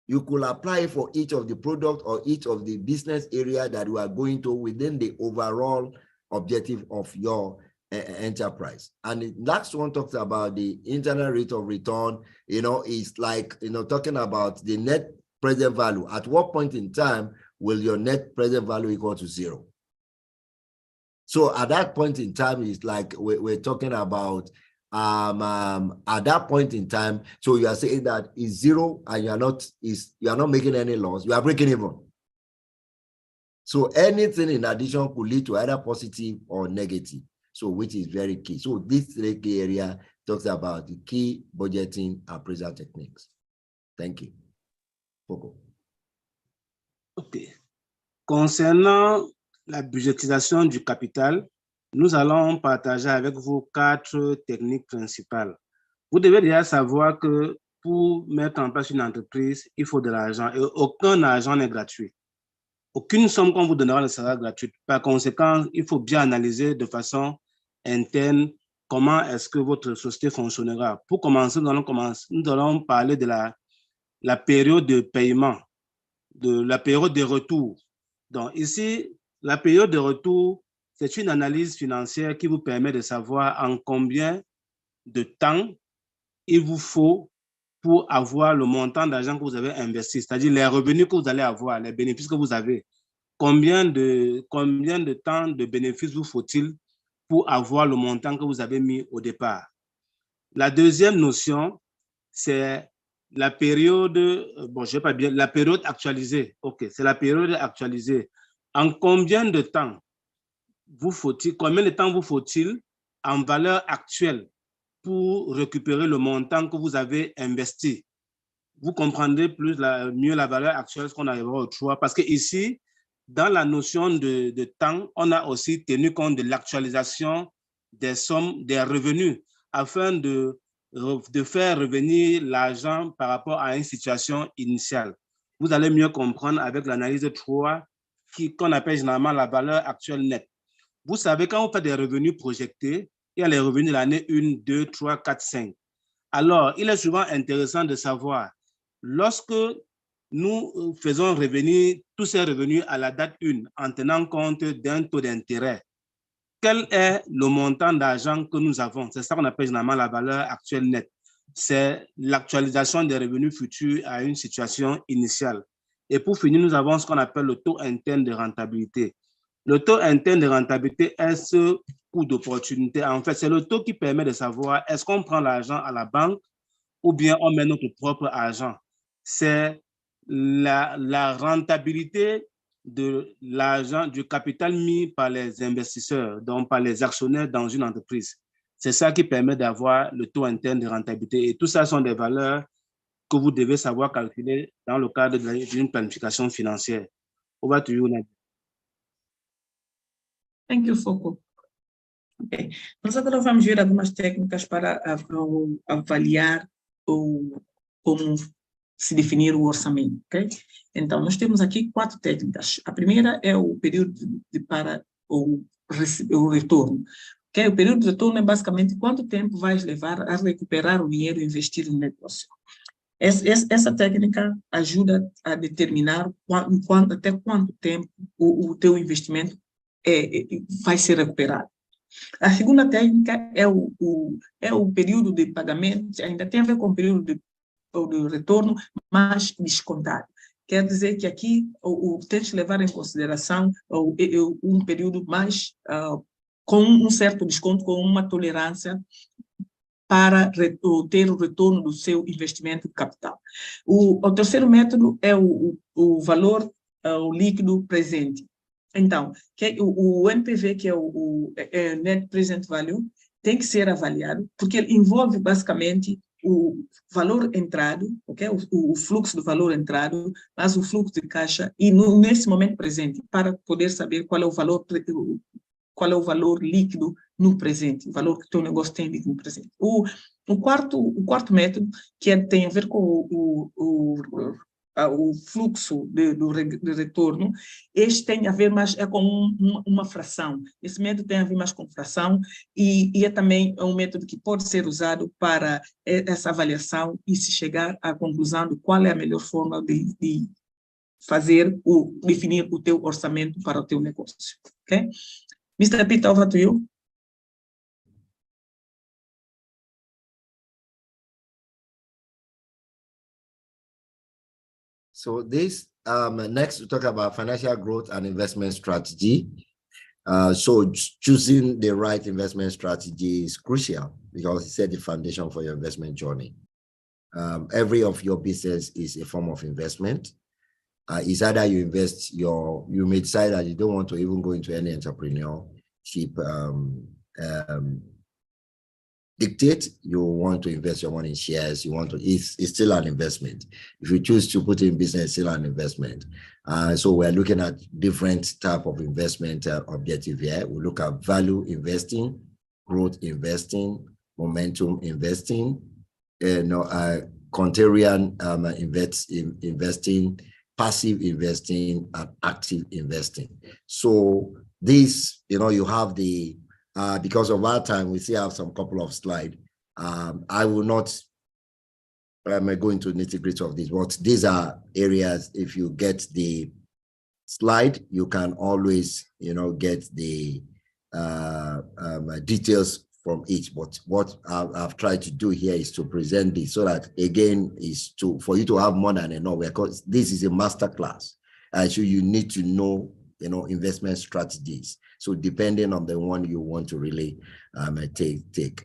You could apply for each of the product or each of the business area that you are going to within the overall objective of your enterprise. And the last one talks about the internal rate of return. It's like, talking about the net present value. At what point in time will your net present value equal to 0? So at that point in time, it's like we're talking about at that point in time. So you are saying that is 0 and you are not making any loss. You are breaking even. So anything in addition could lead to either positive or negative. So which is very key. So this key area talks about the key budgeting appraisal techniques. Thank you. Poco. OK. Concernant la budgétisation du capital, nous allons partager avec vous 4 techniques principales. Vous devez déjà savoir que pour mettre en place une entreprise, il faut de l'argent et aucun argent n'est gratuit. Aucune somme qu'on vous donnera ne sera gratuite. Par conséquent, il faut bien analyser de façon interne comment est-ce que votre société fonctionnera. Pour commencer, nous allons parler de la période de paiement, de la période de retour. Donc ici, la période de retour, c'est une analyse financière qui vous permet de savoir en combien de temps il vous faut pour avoir le montant d'argent que vous avez investi, c'est-à-dire les revenus que vous allez avoir, les bénéfices que vous avez. Combien de temps de bénéfices vous faut-il pour avoir le montant que vous avez mis au départ? La deuxième notion, c'est la période, la période actualisée. OK, c'est la période actualisée. En combien de temps vous faut-il en valeur actuelle pour récupérer le montant que vous avez investi? Vous comprendrez mieux la valeur actuelle, ce qu'on arrivera au choix. Parce que ici, dans la notion de temps, on a aussi tenu compte de l'actualisation des sommes, des revenus, afin de faire revenir l'argent par rapport à une situation initiale. Vous allez mieux comprendre avec l'analyse 3, qu'on appelle généralement la valeur actuelle nette. Vous savez, quand vous faites des revenus projetés, il y a les revenus de l'année 1, 2, 3, 4, 5. Alors, il est souvent intéressant de savoir, lorsque nous faisons revenir tous ces revenus à la date 1 en tenant compte d'un taux d'intérêt, quel est le montant d'argent que nous avons? C'est ça qu'on appelle généralement la valeur actuelle nette. C'est l'actualisation des revenus futurs à une situation initiale. Et pour finir, nous avons ce qu'on appelle le taux interne de rentabilité. Le taux interne de rentabilité est ce coût d'opportunité. En fait, c'est le taux qui permet de savoir est-ce qu'on prend l'argent à la banque ou bien on met notre propre argent. C'est la rentabilité de l'argent, du capital mis par les investisseurs, donc par les actionnaires dans une entreprise. C'est ça qui permet d'avoir le taux interne de rentabilité. Et tout ça sont des valeurs que vous devez savoir calculer dans le cadre d'une planification financière. Over to you, Nadia. Thank you, Foucault. Okay. Nós agora vamos ver algumas técnicas para avaliar como se definir o orçamento, ok? Então, nós temos aqui 4 técnicas. A primeira é o período para o retorno. Okay? O período de retorno é basicamente quanto tempo vais levar a recuperar o dinheiro investido no negócio. Essa técnica ajuda a determinar até quanto tempo o teu investimento vai ser recuperado. A segunda técnica é o período de pagamento, ainda tem a ver com o período de retorno, mas descontado. Quer dizer que aqui tens de levar em consideração um período mais com um certo desconto, com uma tolerância para ter o retorno do seu investimento de capital. O terceiro método é o valor líquido presente. Então, o NPV, que é o Net Present Value, tem que ser avaliado, porque ele envolve basicamente o valor entrado, okay? o fluxo do valor entrado, mas o fluxo de caixa, e nesse momento presente, para poder saber qual é o valor líquido no presente, o valor que o teu negócio tem no presente. O quarto método, que tem a ver com o fluxo de retorno, este tem a ver mais com uma fração. Esse método tem a ver mais com fração e é também um método que pode ser usado para essa avaliação e se chegar à conclusão de qual é a melhor forma de definir o teu orçamento para o teu negócio. Okay? Mr. Peter, over to you. So this, next we talk about financial growth and investment strategy. So choosing the right investment strategy is crucial because it sets the foundation for your investment journey. Every of your business is a form of investment. It's either you invest you may decide that you don't want to even go into any entrepreneurship dictate, you want to invest your money in shares, it's still an investment. If you choose to put in business, it's still an investment. So we're looking at different type of investment objective here. We look at value investing, growth investing, momentum investing, contrarian investing, passive investing, and active investing. So this, you have the because of our time, we still have some couple of slides. I will not go into nitty-gritty of this, but these are areas, if you get the slide, you can always, get the details from each. But what I've tried to do here is to present this so that, again, is for you to have more than enough, because this is a master class. So you need to know, investment strategies. So depending on the one you want to really take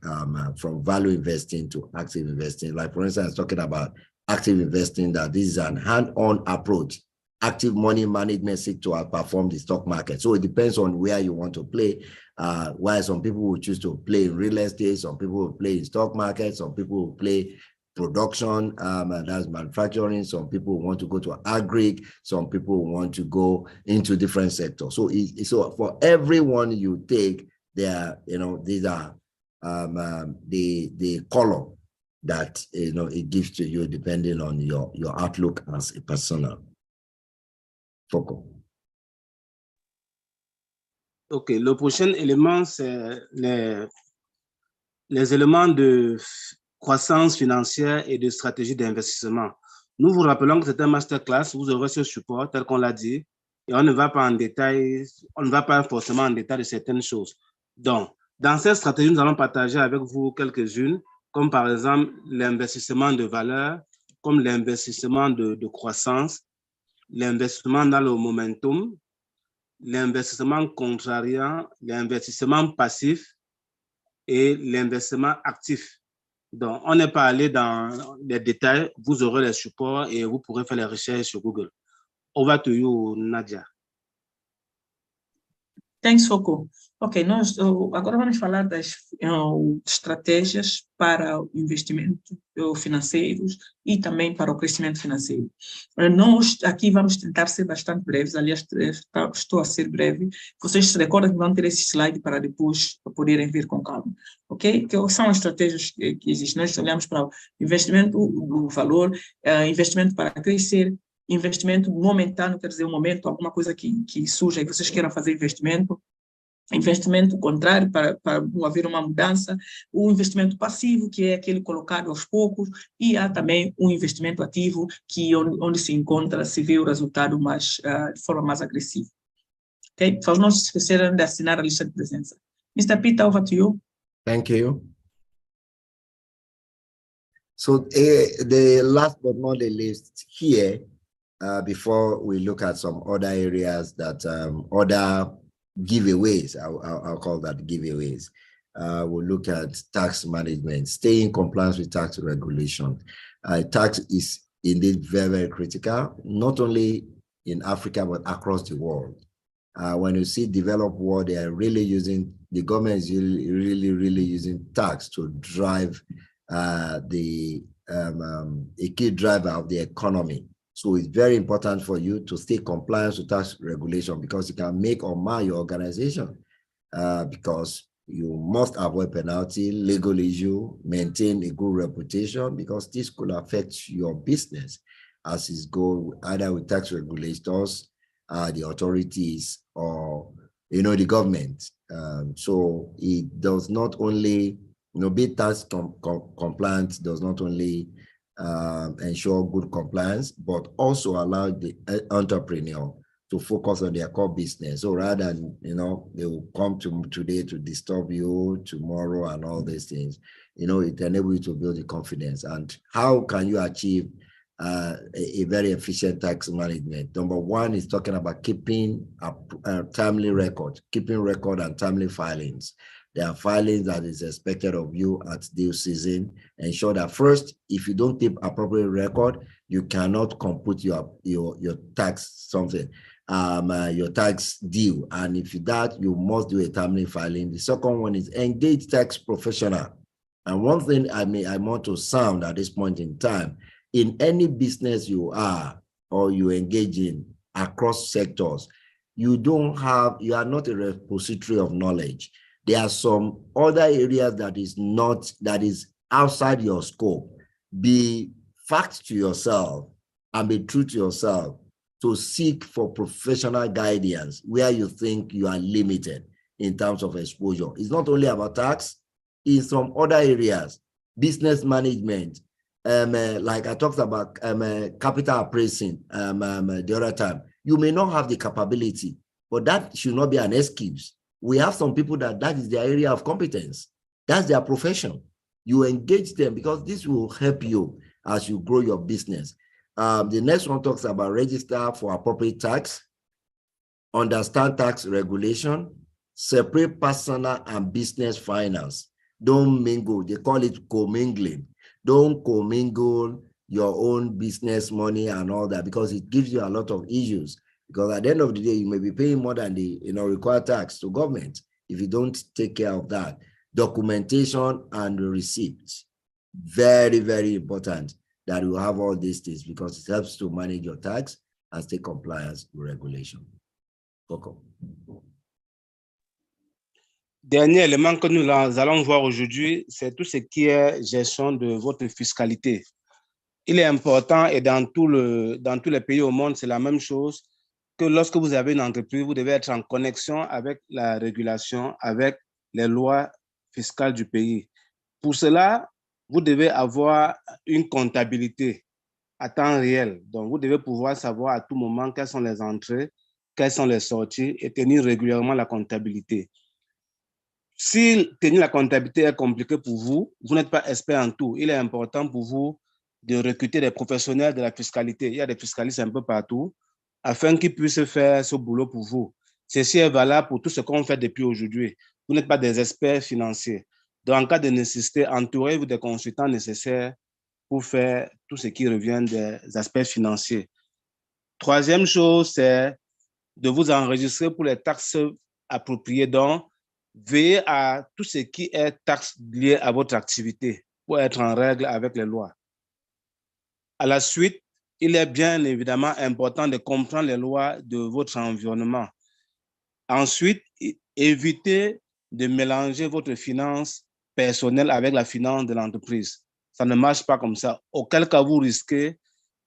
from value investing to active investing. Like, for instance, talking about active investing, that this is an hand-on approach. Active money management seek to outperform the stock market. So it depends on where you want to play. Why some people will choose to play in real estate, some people will play in stock market, some people will play production, and that's manufacturing. Some people want to go to agri, some people want to go into different sectors. So so for everyone you take, there, these are the color that it gives to you depending on your outlook as a persona. Foco. Ok, le prochain élément, c'est les éléments de croissance financière et de stratégie d'investissement. Nous vous rappelons que c'est un masterclass, vous aurez ce support tel qu'on l'a dit, et on ne va pas en détail, on ne va pas forcément en détail de certaines choses. Donc, dans cette stratégie, nous allons partager avec vous quelques-unes, comme par exemple l'investissement de valeur, comme l'investissement de croissance, l'investissement dans le momentum, l'investissement contrariant, l'investissement passif et l'investissement actif. Donc, on n'est pas allé dans les détails, vous aurez les supports et vous pourrez faire les recherches sur Google. Over to you, Nadia. Thanks, Foco. Ok, nós agora vamos falar das estratégias para o investimento financeiros e também para o crescimento financeiro. Nós aqui vamos tentar ser bastante breves, aliás, estou a ser breve. Vocês se recordam que vão ter esse slide para depois poderem ver com calma, ok? Que são as estratégias que existem. Nós olhamos para o investimento do valor, investimento para crescer, investimento momentâneo, quer dizer, um momento, alguma coisa que surja e vocês queiram fazer investimento contrário para haver uma mudança, o investimento passivo, que é aquele colocado aos poucos, e há também um investimento ativo, que onde se encontra, se vê o resultado de forma mais agressiva. Ok? Para não se esquecerem de assinar a lista de presença. Mr. Peter, over to you. Thank you. So the last but not the least here, before we look at some other areas that other giveaways, I'll call that giveaways. We'll look at tax management, stay in compliance with tax regulation. Tax is indeed very, very critical, not only in Africa, but across the world. When you see developed world, they are really using, the government is really using tax to drive a key driver of the economy. So it's very important for you to stay compliant with tax regulation, because it can make or mar your organization, because you must avoid penalty, legal issue, maintain a good reputation, because this could affect your business as it goes either with tax regulators, the authorities, or the government. So it does not only, be tax compliant does not only ensure good compliance, but also allow the entrepreneur to focus on their core business. So rather than, they will come to today to disturb you tomorrow and all these things, it enables you to build the confidence. And how can you achieve a very efficient tax management? Number one is talking about keeping a timely record, keeping record and timely filings. There are filings that is expected of you at due season. Ensure that first, if you don't keep appropriate record, you cannot compute your tax your tax due. And if that, you must do a timely filing. The second one is engage tax professional. And one thing I want to sound at this point in time, in any business you are or you engage in across sectors, you are not a repository of knowledge. There are some other areas that is outside your scope. Be fact to yourself and be true to yourself to seek for professional guidance where you think you are limited. in terms of exposure. It's not only about tax, it's from other areas, business management. Like I talked about capital appraising the other time. You may not have the capability, but that should not be an excuse. We have some people that is their area of competence. That's their profession. You engage them because this will help you as you grow your business. The next one talks about register for appropriate tax, understand tax regulation, separate personal and business finance. Don't mingle. They call it commingling. Don't commingle your own business money and all that because it gives you a lot of issues. Because at the end of the day, you may be paying more than the required tax to government if you don't take care of that. Documentation and receipts. Very, very important that you have all these things because it helps to manage your tax and stay compliant with regulation. Coco. Dernier élément que nous allons voir aujourd'hui, c'est tout ce qui est gestion de votre fiscalité. Il est important et dans tous les pays au monde, c'est la même chose que lorsque vous avez une entreprise, vous devez être en connexion avec la régulation, avec les lois fiscales du pays. Pour cela, vous devez avoir une comptabilité à temps réel. Donc, vous devez pouvoir savoir à tout moment quelles sont les entrées, quelles sont les sorties et tenir régulièrement la comptabilité. Si tenir la comptabilité est compliqué pour vous, vous n'êtes pas expert en tout. Il est important pour vous de recruter des professionnels de la fiscalité. Il y a des fiscalistes un peu partout afin qu'ils puissent faire ce boulot pour vous. Ceci est valable pour tout ce qu'on fait depuis aujourd'hui. Vous n'êtes pas des experts financiers. Donc, en cas de nécessité, entourez-vous des consultants nécessaires pour faire tout ce qui revient des aspects financiers. Troisième chose, c'est de vous enregistrer pour les taxes appropriées. Donc, veillez à tout ce qui est taxes liées à votre activité pour être en règle avec les lois. À la suite, il est bien évidemment important de comprendre les lois de votre environnement. Ensuite, évitez de mélanger votre finance personnelle avec la finance de l'entreprise. Ça ne marche pas comme ça. Auquel cas, vous risquez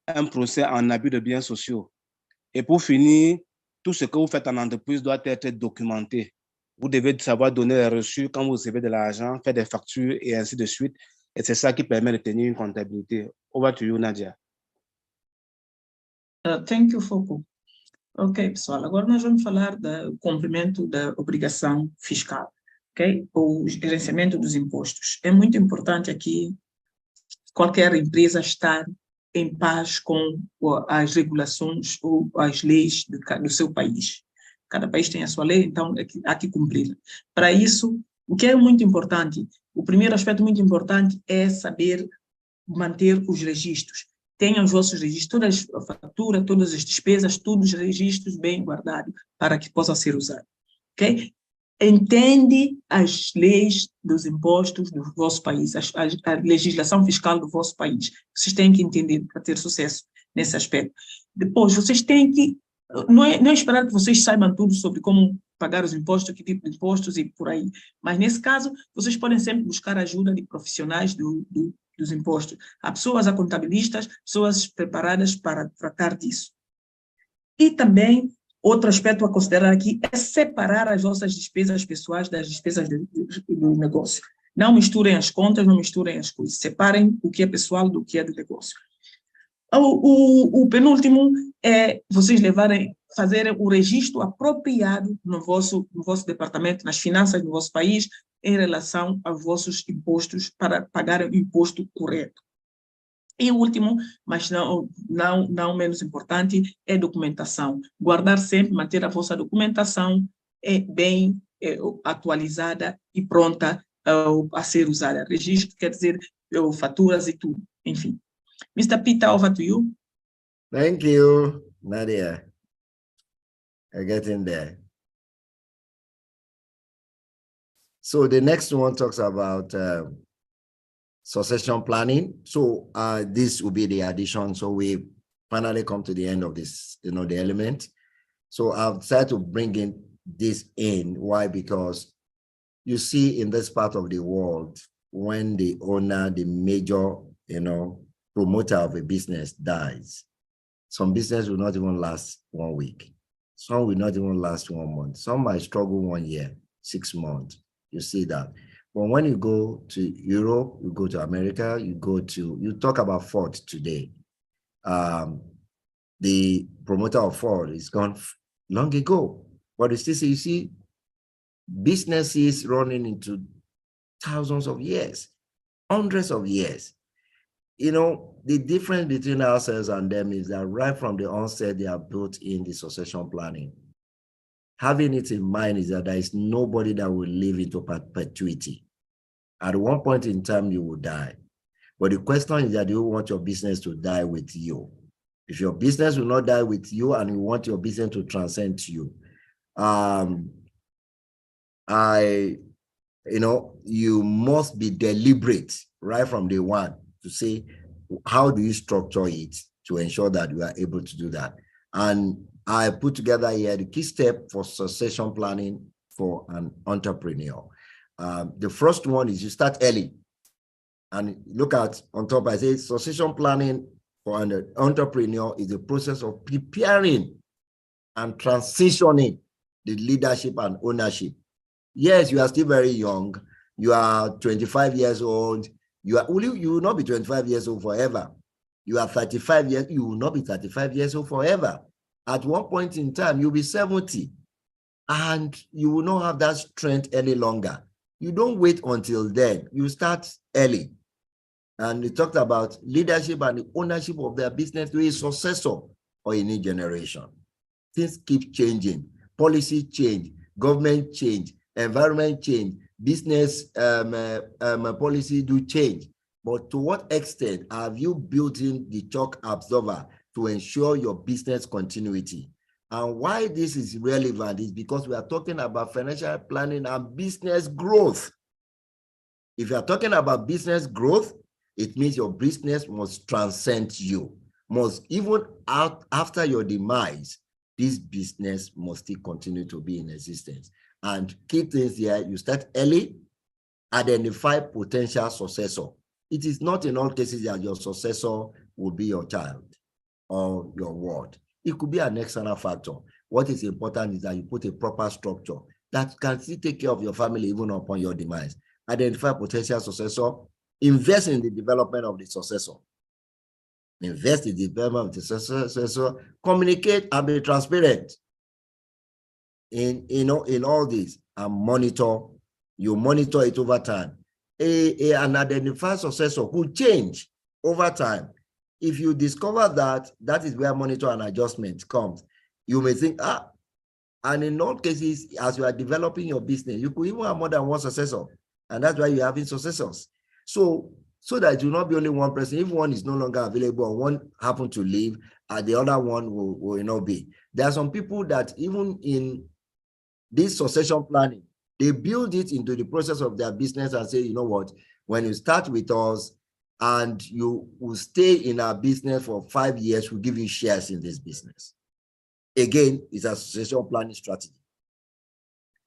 un procès en abus de biens sociaux. Et pour finir, tout ce que vous faites en entreprise doit être documenté. Vous devez savoir donner les reçus quand vous recevez de l'argent, faire des factures et ainsi de suite. Et c'est ça qui permet de tenir une comptabilité. Over to you, Nadia. Thank you, Foco. Ok, pessoal, agora nós vamos falar do cumprimento da obrigação fiscal, ok? O gerenciamento dos impostos. É muito importante aqui qualquer empresa estar em paz com as regulações ou as leis do seu país. Cada país tem a sua lei, então há que cumpri-la. Para isso, o que é muito importante, o primeiro aspecto muito importante é saber manter os registros. Tenham os vossos registros, todas as faturas, todas as despesas, todos os registros bem guardados para que possam ser usados. Ok? Entende as leis dos impostos do vosso país, a legislação fiscal do vosso país. Vocês têm que entender para ter sucesso nesse aspecto. Depois, vocês têm que não é esperar que vocês saibam tudo sobre como pagar os impostos, que tipo de impostos e por aí. Mas, nesse caso, vocês podem sempre buscar a ajuda de profissionais dos impostos. Há pessoas, há contabilistas, pessoas preparadas para tratar disso. E também, outro aspecto a considerar aqui é separar as vossas despesas pessoais das despesas do negócio. Não misturem as contas, não misturem as coisas. Separem o que é pessoal do que é do negócio. O penúltimo é vocês fazerem o registro apropriado no vosso departamento, nas finanças do vosso país, em relação aos vossos impostos, para pagar o imposto correto. E o último, mas não menos importante, é documentação. Guardar sempre, manter a vossa documentação bem atualizada e pronta a ser usada. Registro quer dizer faturas e tudo, enfim. Mr. Peter, over to you. Thank you, Nadia. I get in there. So the next one talks about succession planning. So this will be the addition. So we finally come to the end of this, the element. So I've tried to bring in this in. Why? Because you see in this part of the world, when the owner, the major, promoter of a business dies, some business will not even last 1 week. Some will not even last 1 month. Some might struggle 1 year. 6 months. You see that. But when you go to Europe, you go to America, you talk about Ford today. The promoter of Ford is gone long ago. But you see businesses running into thousands of years, hundreds of years. You know, the difference between ourselves and them is that right from the onset, they are built in the succession planning. Having it in mind is that there is nobody that will live into perpetuity. At one point in time, you will die. But the question is that do you want your business to die with you? If your business will not die with you and you want your business to transcend you, you must be deliberate right from day one to say, how do you structure it to ensure that you are able to do that? And I put together here the key step for succession planning for an entrepreneur. The first one is you start early. And look at on top, I say succession planning for an entrepreneur is the process of preparing and transitioning the leadership and ownership. Yes, you are still very young. You are 25 years old. You will not be 25 years old forever. You are 35 years, you will not be 35 years old forever. At one point in time, you'll be 70 and you will not have that strength any longer. You don't wait until then. You start early. And we talked about leadership and the ownership of their business to a successor or a new generation. Things keep changing. Policy change, government change, environment change, business policy do change. But to what extent have you built in the shock absorber to ensure your business continuity? And why this is relevant is because we are talking about financial planning and business growth. If you are talking about business growth, it means your business must transcend you. Must, even after your demise, this business must still continue to be in existence. And key things here, you start early, identify potential successor. It is not in all cases that your successor will be your child or your ward. It could be an external factor. What is important is that you put a proper structure that can still take care of your family even upon your demise. Identify potential successor, invest in the development of the successor. Invest in the development of the successor, communicate and be transparent in all this, and monitor. You monitor it over time. An identified successor could change over time. If you discover that is where monitor and adjustment comes, you may think, and in all cases, as you are developing your business, you could even have more than one successor. And that's why you're having successors. So that it will not be only one person. If one is no longer available or one happen to leave, the other one will not be. There are some people that even in this succession planning, they build it into the process of their business and say, you know what, when you start with us and you will stay in our business for 5 years, we'll give you shares in this business. Again, it's a succession planning strategy.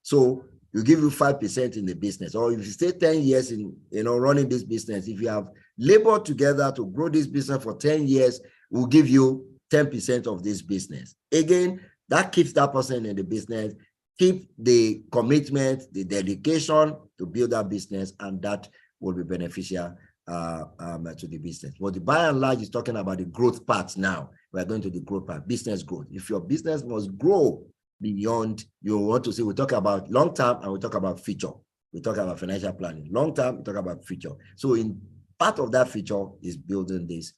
So you give you 5% in the business, or if you stay 10 years in running this business, if you have labored together to grow this business for 10 years, we'll give you 10% of this business. Again, that keeps that person in the business, keep the commitment, the dedication to build that business, and that will be beneficial to the business. But by and large is talking about the growth part now. We're going to the growth part, business growth. If your business must grow beyond, you want to see, we talk about long term and we talk about future. We talk about financial planning. Long term, we talk about future. So in part of that future is building this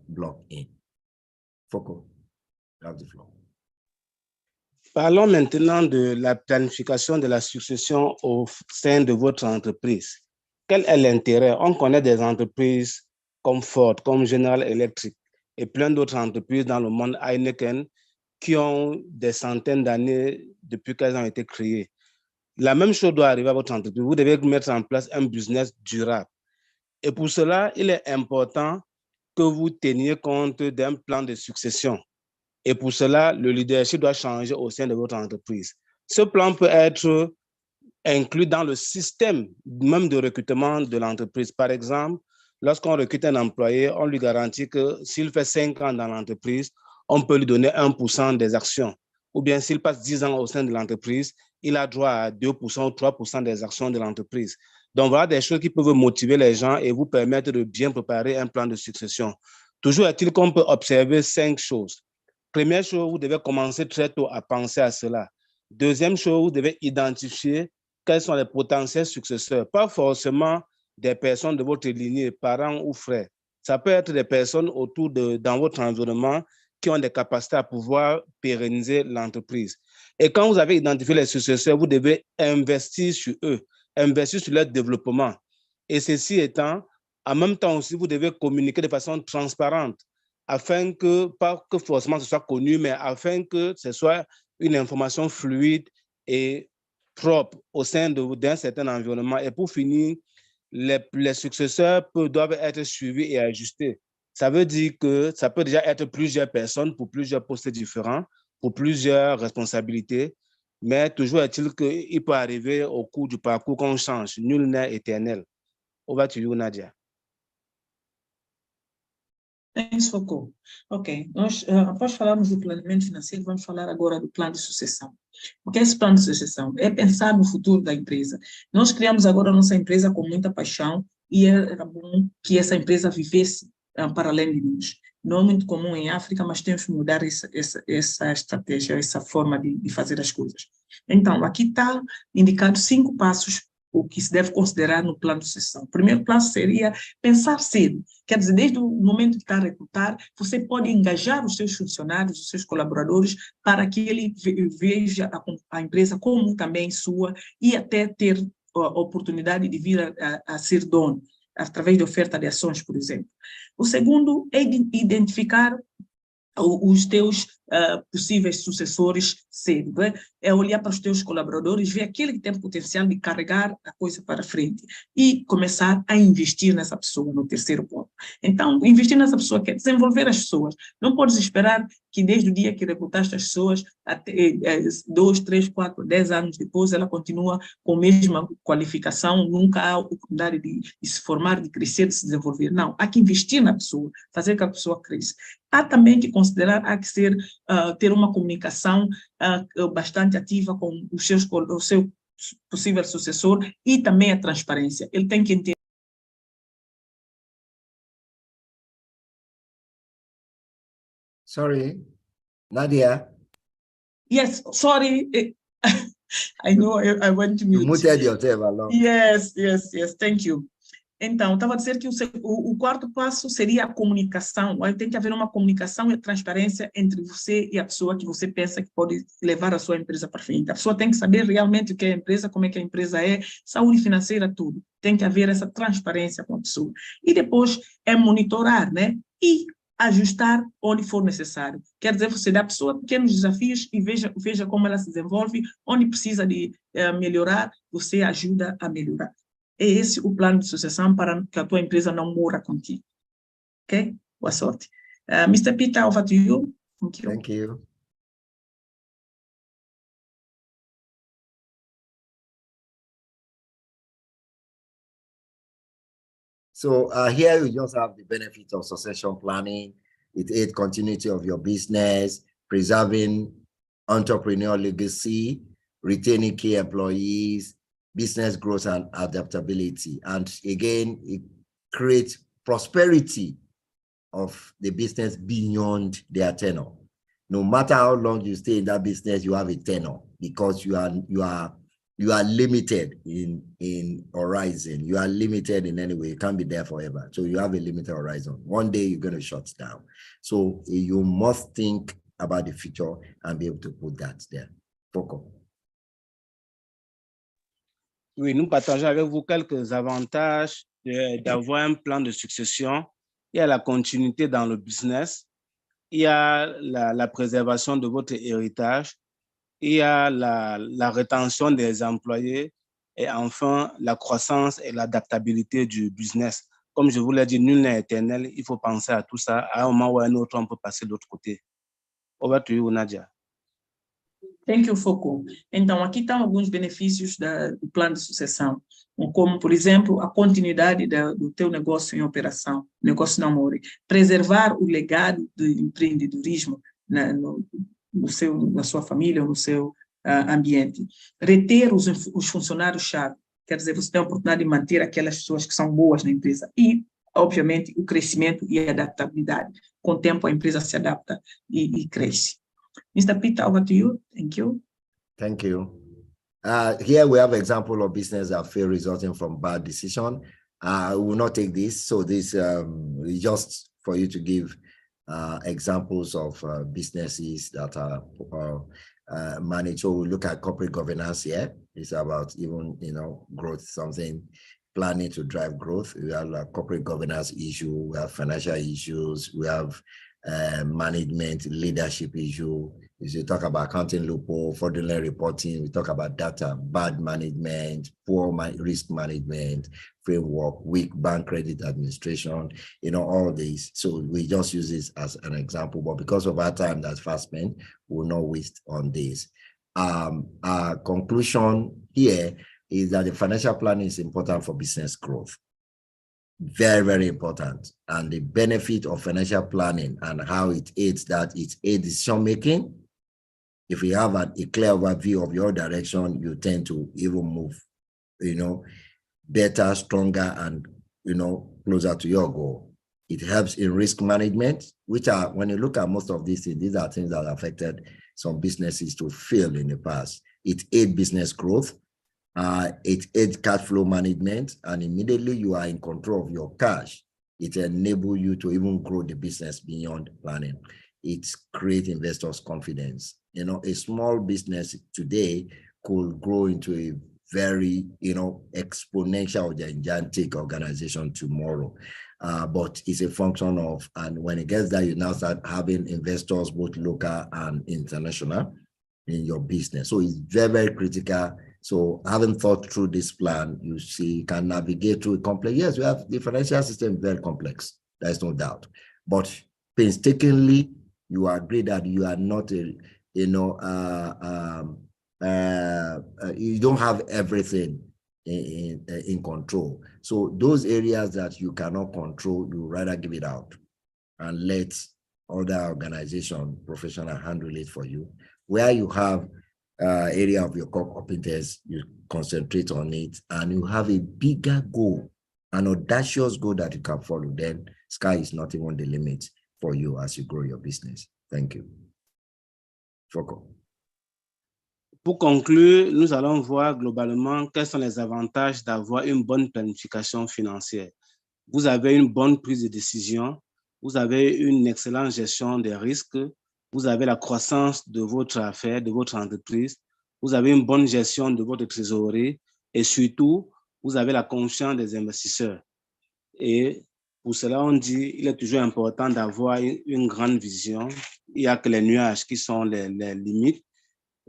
block in. Foko, you have the floor. Parlons maintenant de la planification de la succession au sein de votre entreprise. Quel est l'intérêt? On connaît des entreprises comme Ford, comme General Electric et plein d'autres entreprises dans le monde, Heineken, qui ont des centaines d'années depuis qu'elles ont été créées. La même chose doit arriver à votre entreprise. Vous devez mettre en place un business durable. Et pour cela, il est important que vous teniez compte d'un plan de succession. Et pour cela, le leadership doit changer au sein de votre entreprise. Ce plan peut être inclus dans le système même de recrutement de l'entreprise. Par exemple, lorsqu'on recrute un employé, on lui garantit que s'il fait 5 ans dans l'entreprise, on peut lui donner 1% des actions. Ou bien s'il passe 10 ans au sein de l'entreprise, il a droit à 2% ou 3% des actions de l'entreprise. Donc, voilà des choses qui peuvent motiver les gens et vous permettre de bien préparer un plan de succession. Toujours est-il qu'on peut observer 5 choses. Première chose, vous devez commencer très tôt à penser à cela. Deuxième chose, vous devez identifier quels sont les potentiels successeurs, pas forcément des personnes de votre lignée, parents ou frères. Ça peut être des personnes autour dans votre environnement qui ont des capacités à pouvoir pérenniser l'entreprise. Et quand vous avez identifié les successeurs, vous devez investir sur eux, investir sur leur développement. Et ceci étant, en même temps aussi, vous devez communiquer de façon transparente afin que, pas que forcément ce soit connu, mais afin que ce soit une information fluide et propre au sein d'un certain environnement. Et pour finir, les successeurs doivent être suivis et ajustés. Ça veut dire que ça peut déjà être plusieurs personnes pour plusieurs postes différents, pour plusieurs responsabilités, mais toujours est-il qu'il peut arriver au cours du parcours qu'on change. Nul n'est éternel. Over to you, Nadia. Thanks, Foucault. Ok, nós, após falarmos do planeamento financeiro, vamos falar agora do plano de sucessão. O que é esse plano de sucessão? É pensar no futuro da empresa. Nós criamos agora a nossa empresa com muita paixão e era bom que essa empresa vivesse para além de nós. Não é muito comum em África, mas temos que mudar essa estratégia, essa forma de fazer as coisas. Então, aqui está indicado 5 passos o que se deve considerar no plano de sucessão. O primeiro passo seria pensar cedo. Quer dizer, desde o momento que está a recrutar, você pode engajar os seus funcionários, os seus colaboradores, para que ele veja a empresa como também sua e até ter a oportunidade de vir a ser dono, através de oferta de ações, por exemplo. O segundo é identificar os teus possíveis sucessores cedo, né? É olhar para os teus colaboradores, ver aquele que tem potencial de carregar a coisa para frente e começar a investir nessa pessoa, no terceiro ponto. Então, investir nessa pessoa quer desenvolver as pessoas. Não podes esperar que desde o dia que recrutaste as pessoas, até 2, 3, 4, 10 anos depois, ela continua com a mesma qualificação, nunca há oportunidade de se formar, de crescer, de se desenvolver. Não, há que investir na pessoa, fazer com que a pessoa cresça. Há também que considerar, há que ter uma comunicação bastante ativa com o seu possível sucessor e também a transparência. Ele tem que entender. Sorry, Nadia. Yes, sorry. I know I went to mute. You muted yourself along. Yes, thank you. Então, estava a dizer que o quarto passo seria a comunicação. Tem que haver uma comunicação e transparência entre você e a pessoa que você pensa que pode levar a sua empresa para frente. A pessoa tem que saber realmente o que é a empresa, como é que a empresa é, saúde financeira, tudo. Tem que haver essa transparência com a pessoa. E depois é monitorar, né? E ajustar onde for necessário. Quer dizer, você dá à pessoa pequenos desafios e veja como ela se desenvolve, onde precisa de melhorar, você ajuda a melhorar. É esse o plano de sucessão para que a tua empresa não morra contigo. Ok? Boa sorte. Mr. Peter, over to you. Thank you. Thank you. So here you just have the benefits of succession planning. It aids continuity of your business, preserving entrepreneurial legacy, retaining key employees, business growth and adaptability. And again, it creates prosperity of the business beyond their tenure. No matter how long you stay in that business, you have a tenure because you are limited in horizon. You are limited in any way. You can't be there forever. So you have a limited horizon. One day you're going to shut down. So you must think about the future and be able to put that there. Foucault. Oui, nous partageons avec vous quelques avantages d'avoir un plan de succession. Il y a la continuité dans le business, il y a la préservation de votre héritage, il y a la rétention des employés et enfin la croissance et l'adaptabilité du business. Comme je vous l'ai dit, nul n'est éternel, il faut penser à tout ça. À un moment ou à un autre, on peut passer de l'autre côté. Over to you, Nadia. Thank you, Foucault. Então, aqui estão alguns benefícios do plano de sucessão, como, por exemplo, a continuidade do teu negócio em operação, negócio não morre, preservar o legado do empreendedorismo na sua família, no seu ambiente. Reter os funcionários-chave, quer dizer, você tem a oportunidade de manter aquelas pessoas que são boas na empresa e, obviamente, o crescimento e a adaptabilidade. Com o tempo, a empresa se adapta e cresce. Mr. Peter, over to you. Thank you. Thank you. Here we have an example of business that fail resulting from bad decision. I will not take this. So this is just for you to give examples of businesses that are managed. So we look at corporate governance here. It's about even, growth, something planning to drive growth. We have a corporate governance issue. We have financial issues. We have management leadership issue. If you talk about accounting loophole, fraudulent reporting, we talk about data, bad management, poor risk management framework, weak bank credit administration, all these. So we just use this as an example, but because of our time that's fast spent, we'll not waste on this. Our conclusion here is that the financial planning is important for business growth. Very, very important. And the benefit of financial planning and how it aids that, it aids decision making. If you have a clear overview of your direction, you tend to even move, better, stronger, and, closer to your goal. It helps in risk management, which are, when you look at most of these are things that affected some businesses to fail in the past. It aids business growth. It aids cash flow management, and immediately you are in control of your cash. It enables you to even grow the business beyond planning. It creates investors' confidence. A small business today could grow into a very, exponential or gigantic organization tomorrow. But it's a function of, and when it gets there, you now start having investors, both local and international, in your business. So it's very, very critical. So having thought through this plan, you can navigate through a complex. Yes, we have the financial system very complex. There's no doubt. But painstakingly, you agree that you are not you don't have everything in control. So those areas that you cannot control, you rather give it out and let other organization, professional handle it for you. Where you have area of your core competence, you concentrate on it, and you have a bigger goal, an audacious goal that you can follow, then sky is not even the limit for you as you grow your business. Thank you. Foko. Pour conclure, nous allons voir globalement quels sont les avantages d'avoir une bonne planification financière. Vous avez une bonne prise de décision, vous avez une excellente gestion des risques, vous avez la croissance de votre affaire, de votre entreprise, vous avez une bonne gestion de votre trésorerie et surtout, vous avez la confiance des investisseurs. Et pour cela, on dit qu'il est toujours important d'avoir une grande vision. Il n'y a que les nuages qui sont les limites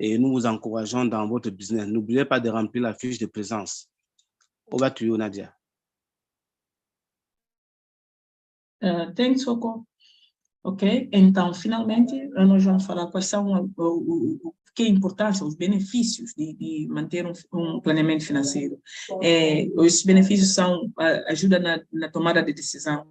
et nous vous encourageons dans votre business. N'oubliez pas de remplir la fiche de présence. Over to you, Nadia. Thanks, Foko. Ok, então, finalmente, nós vamos falar quais são o que é a importância, os benefícios de manter um planeamento financeiro. Os benefícios ajudam na tomada de decisão,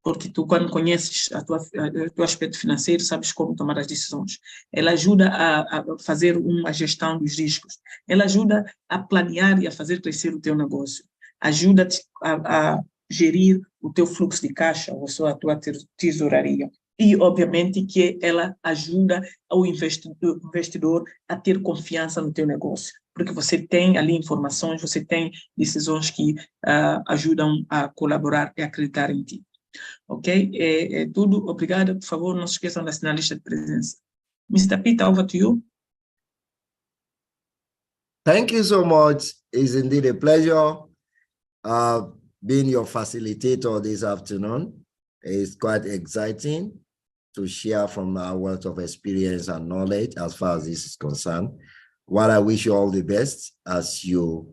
porque tu, quando conheces o teu aspecto financeiro, sabes como tomar as decisões. Ela ajuda a fazer uma gestão dos riscos. Ela ajuda a planear e a fazer crescer o teu negócio. Ajuda-te a gerir o teu fluxo de caixa, ou só a tua tesouraria. E, obviamente, que ela ajuda o investidor a ter confiança no teu negócio, porque você tem ali informações, você tem decisões que ajudam a colaborar e acreditar em ti. Ok? É tudo. Obrigada. Por favor, não se esqueçam de assinar a lista de presença. Mr. Peter, over to you. Thank you so much. It's indeed a pleasure being your facilitator this afternoon. It's quite exciting to share from our wealth of experience and knowledge as far as this is concerned. While I wish you all the best as you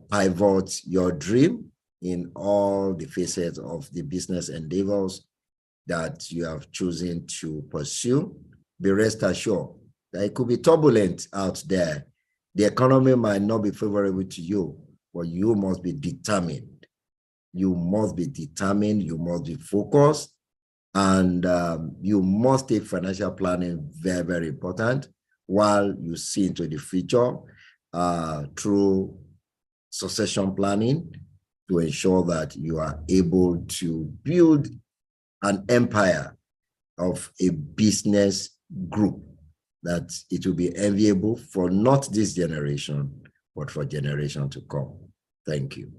pivot your dream in all the facets of the business endeavors that you have chosen to pursue, be rest assured that it could be turbulent out there. The economy might not be favorable to you, but you must be determined. You must be determined, you must be focused, and you must take financial planning very, very important. while you see into the future through succession planning to ensure that you are able to build an empire of a business group that it will be enviable for not this generation, but for generation to come. Thank you.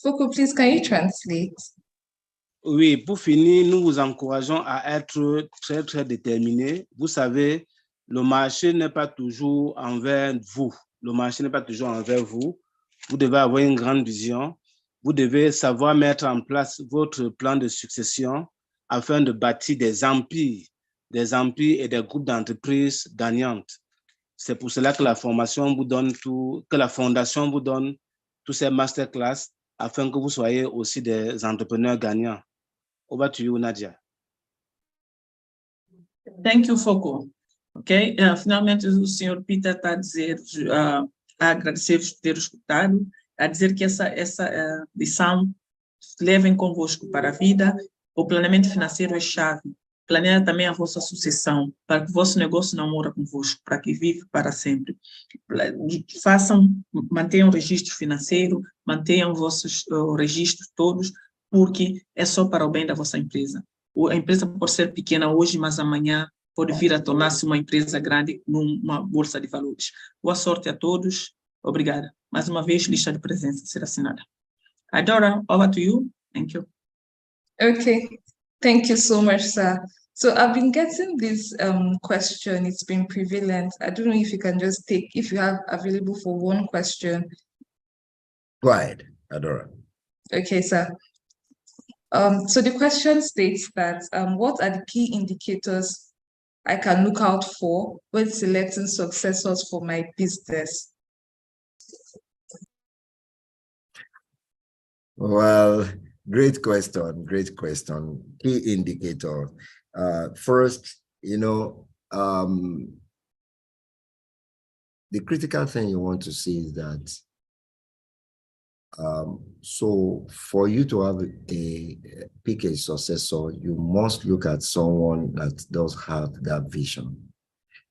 Foko, please, can you translate? Oui, pour finir, nous vous encourageons à être très, très déterminés. Vous savez, le marché n'est pas toujours envers vous. Le marché n'est pas toujours envers vous. Vous devez avoir une grande vision. Vous devez savoir mettre en place votre plan de succession afin de bâtir des empires et des groupes d'entreprises gagnantes. C'est pour cela que la formation vous donne que la fondation vous donne tous ces masterclass afin que vous soyez aussi des entrepreneurs gagnants. Over to you, Nadia. Thank you, Foko. Ok, finalmente o senhor Peter está a dizer, a agradecer-vos por ter escutado, a dizer que essa lição levem convosco para a vida. O planeamento financeiro é chave. Planeia também a vossa sucessão, para que o vosso negócio não morra convosco, para que vive para sempre. Mantenham o registro financeiro, mantenham vossos registros todos, porque é só para o bem da vossa empresa. A empresa pode ser pequena hoje, mas amanhã pode vir a tornar-se uma empresa grande numa bolsa de valores. Boa sorte a todos. Obrigada. Mais uma vez, lista de presença será assinada. Adora, over to you. Thank you. Okay, thank you so much, sir. So I've been getting this question. It's been prevalent. I don't know if you can just take, if you have available for one question. Go ahead, Adora. Okay, sir. So the question states that what are the key indicators I can look out for when selecting successors for my business? Well, great question, great question. Key indicator. First, the critical thing you want to see is that so for you to have pick a successor, you must look at someone that does have that vision.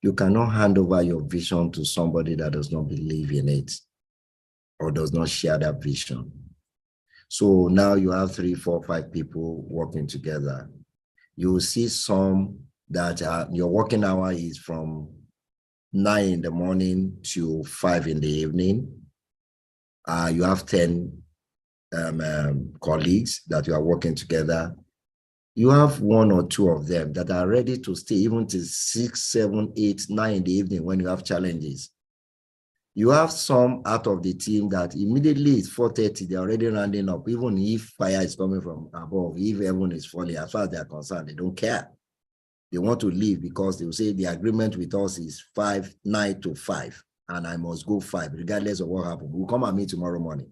You cannot hand over your vision to somebody that does not believe in it or does not share that vision. So now you have 3, 4, 5 people working together. You will see some that your working hour is from 9 in the morning to 5 in the evening. You have 10 colleagues that you are working together. You have 1 or 2 of them that are ready to stay even till 6, 7, 8, 9 in the evening when you have challenges. You have some out of the team that immediately it's 4:30, they're already rounding up, even if fire is coming from above, if everyone is falling, as far as they're concerned, they don't care. They want to leave because they will say the agreement with us is 9 to 5, and I must go 5, regardless of what happens. We'll come at me tomorrow morning.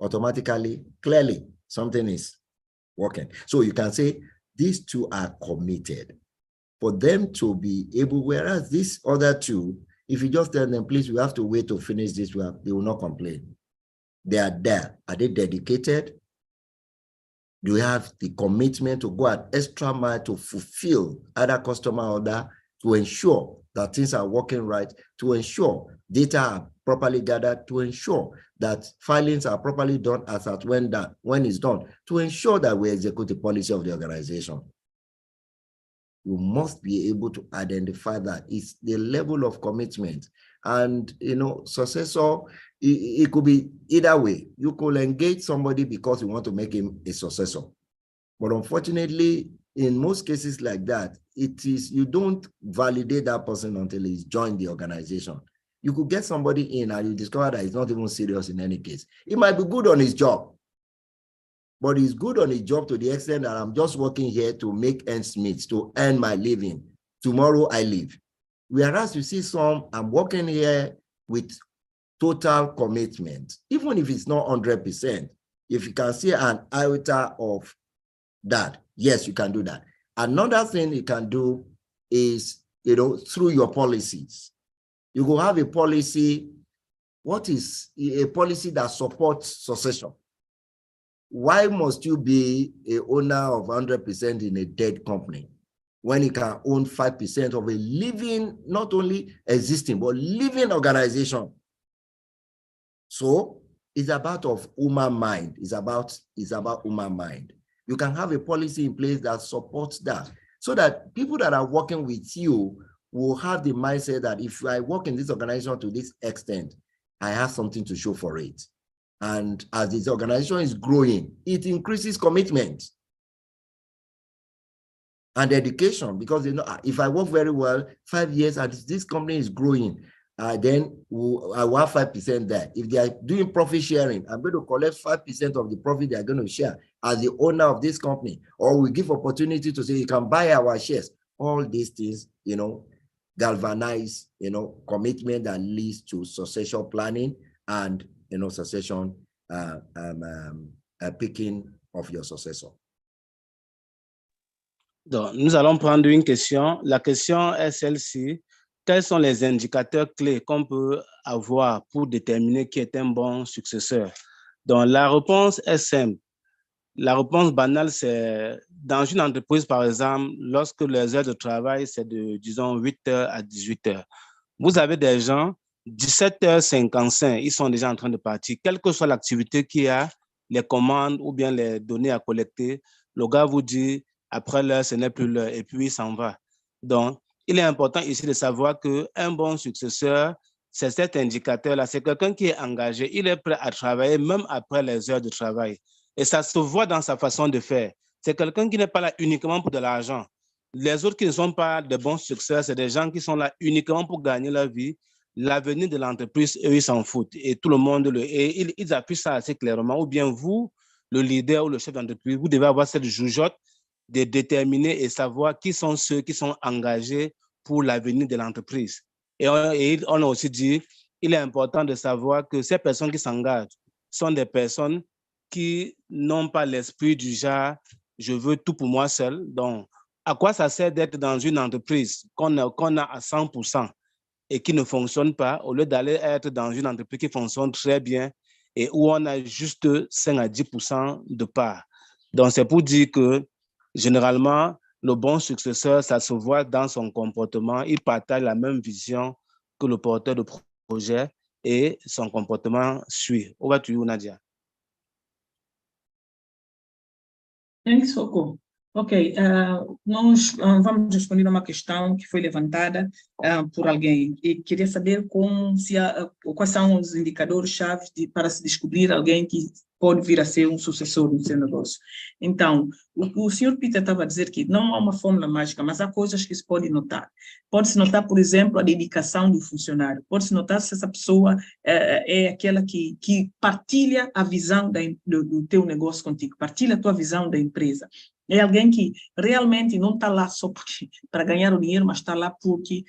Automatically, clearly, something is working. So you can say these 2 are committed. For them to be able, whereas these other 2, if you just tell them, please, we have to wait to finish this, they will not complain. They are there. Are they dedicated? Do you have the commitment to go an extra mile to fulfill other customer order, to ensure that things are working right, to ensure data are properly gathered, to ensure that filings are properly done as at when it's done, to ensure that we execute the policy of the organization? You must be able to identify that. It's the level of commitment. And, successor, it could be either way. You could engage somebody because you want to make him a successor. But unfortunately, in most cases like that, you don't validate that person until he's joined the organization. You could get somebody in and you discover that he's not even serious in any case. He might be good on his job, but he's good on his job to the extent that I'm just working here to make ends meet, to earn my living. Tomorrow I leave. Whereas you see some, I'm working here with total commitment, even if it's not 100%. If you can see an iota of that, yes, you can do that. Another thing you can do is, through your policies. You will have a policy. What is a policy that supports succession? Why must you be an owner of 100% in a dead company? when he can own 5% of a living, not only existing, but living organization. So it's about human mind. It's about human mind. You can have a policy in place that supports that, so that people that are working with you will have the mindset that if I work in this organization to this extent, I have something to show for it. And as this organization is growing, it increases commitment and dedication, because you know, if I work very well, 5 years and this company is growing, then I will have 5% there. If they are doing profit sharing, I'm going to collect 5% of the profit they are going to share as the owner of this company, or we give opportunity to say you can buy our shares. All these things, you know, galvanize, you know, commitment that leads to succession planning and, you know, succession picking of your successor. Donc, nous allons prendre une question. La question est celle-ci. Quels sont les indicateurs clés qu'on peut avoir pour déterminer qui est un bon successeur? Donc, la réponse est simple. La réponse banale, c'est dans une entreprise, par exemple, lorsque les heures de travail, c'est de, disons, 8h à 18h. Vous avez des gens, 17h55, ils sont déjà en train de partir. Quelle que soit l'activité qu'il y a, les commandes ou bien les données à collecter, le gars vous dit, après l'heure, ce n'est plus l'heure, et puis il s'en va. Donc, il est important ici de savoir qu'un bon successeur, c'est cet indicateur-là. C'est quelqu'un qui est engagé, il est prêt à travailler même après les heures de travail. Et ça se voit dans sa façon de faire. C'est quelqu'un qui n'est pas là uniquement pour de l'argent. Les autres qui ne sont pas de bons successeurs, c'est des gens qui sont là uniquement pour gagner leur vie. L'avenir de l'entreprise, eux, ils s'en foutent. Et tout le monde, ils appuient ça assez clairement. Ou bien vous, le leader ou le chef d'entreprise, vous devez avoir cette jugeote de déterminer et savoir qui sont ceux qui sont engagés pour l'avenir de l'entreprise. Et on a aussi dit, il est important de savoir que ces personnes qui s'engagent sont des personnes qui n'ont pas l'esprit du genre « je veux tout pour moi seul ». Donc, à quoi ça sert d'être dans une entreprise qu'on a à 100% et qui ne fonctionne pas, au lieu d'aller être dans une entreprise qui fonctionne très bien et où on a juste 5 à 10% de part. Donc, c'est pour dire que généralement, le bon successeur, ça se voit dans son comportement. Il partage la même vision que le porteur de projet et son comportement suit. Over to you, Nadia. Thanks, Soko. Ok, nós vamos responder a uma questão que foi levantada por alguém e queria saber quais são os indicadores-chave para se descobrir alguém que pode vir a ser um sucessor no seu negócio. Então, o senhor Peter estava a dizer que não há uma fórmula mágica, mas há coisas que se pode notar. Pode-se notar, por exemplo, a dedicação do funcionário. Pode-se notar se essa pessoa é aquela que partilha a visão do teu negócio contigo, partilha a tua visão da empresa. É alguém que realmente não está lá só para ganhar o dinheiro, mas está lá porque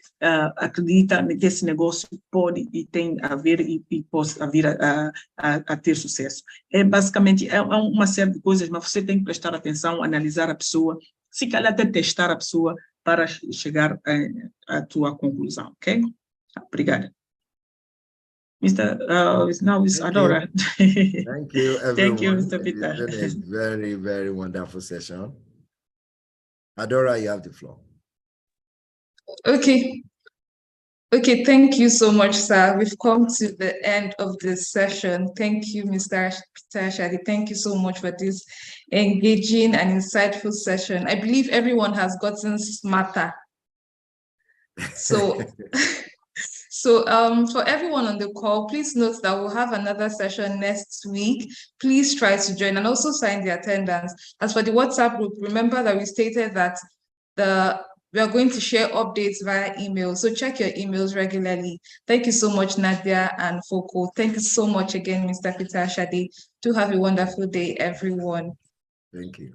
acredita que esse negócio pode e tem a ver e possa vir a ter sucesso. Basicamente, é uma série de coisas, mas você tem que prestar atenção, analisar a pessoa, se calhar até testar a pessoa para chegar à tua conclusão, ok? Obrigada. Now it's Adora. Thank you, everyone. Thank you, Mr. Peter. It's been a very, very wonderful session. Adora, you have the floor. Okay. Okay, thank you so much, sir. We've come to the end of this session. Thank you, Mr. Peter Ashade. Thank you so much for this engaging and insightful session. I believe everyone has gotten smarter. So, for everyone on the call, please note that we'll have another session next week. Please try to join and also sign the attendance. As for the WhatsApp group, remember that we stated that we are going to share updates via email. So check your emails regularly. Thank you so much, Nadia and Foko. Thank you so much again, Mr. Peter Ashade. Do have a wonderful day, everyone. Thank you.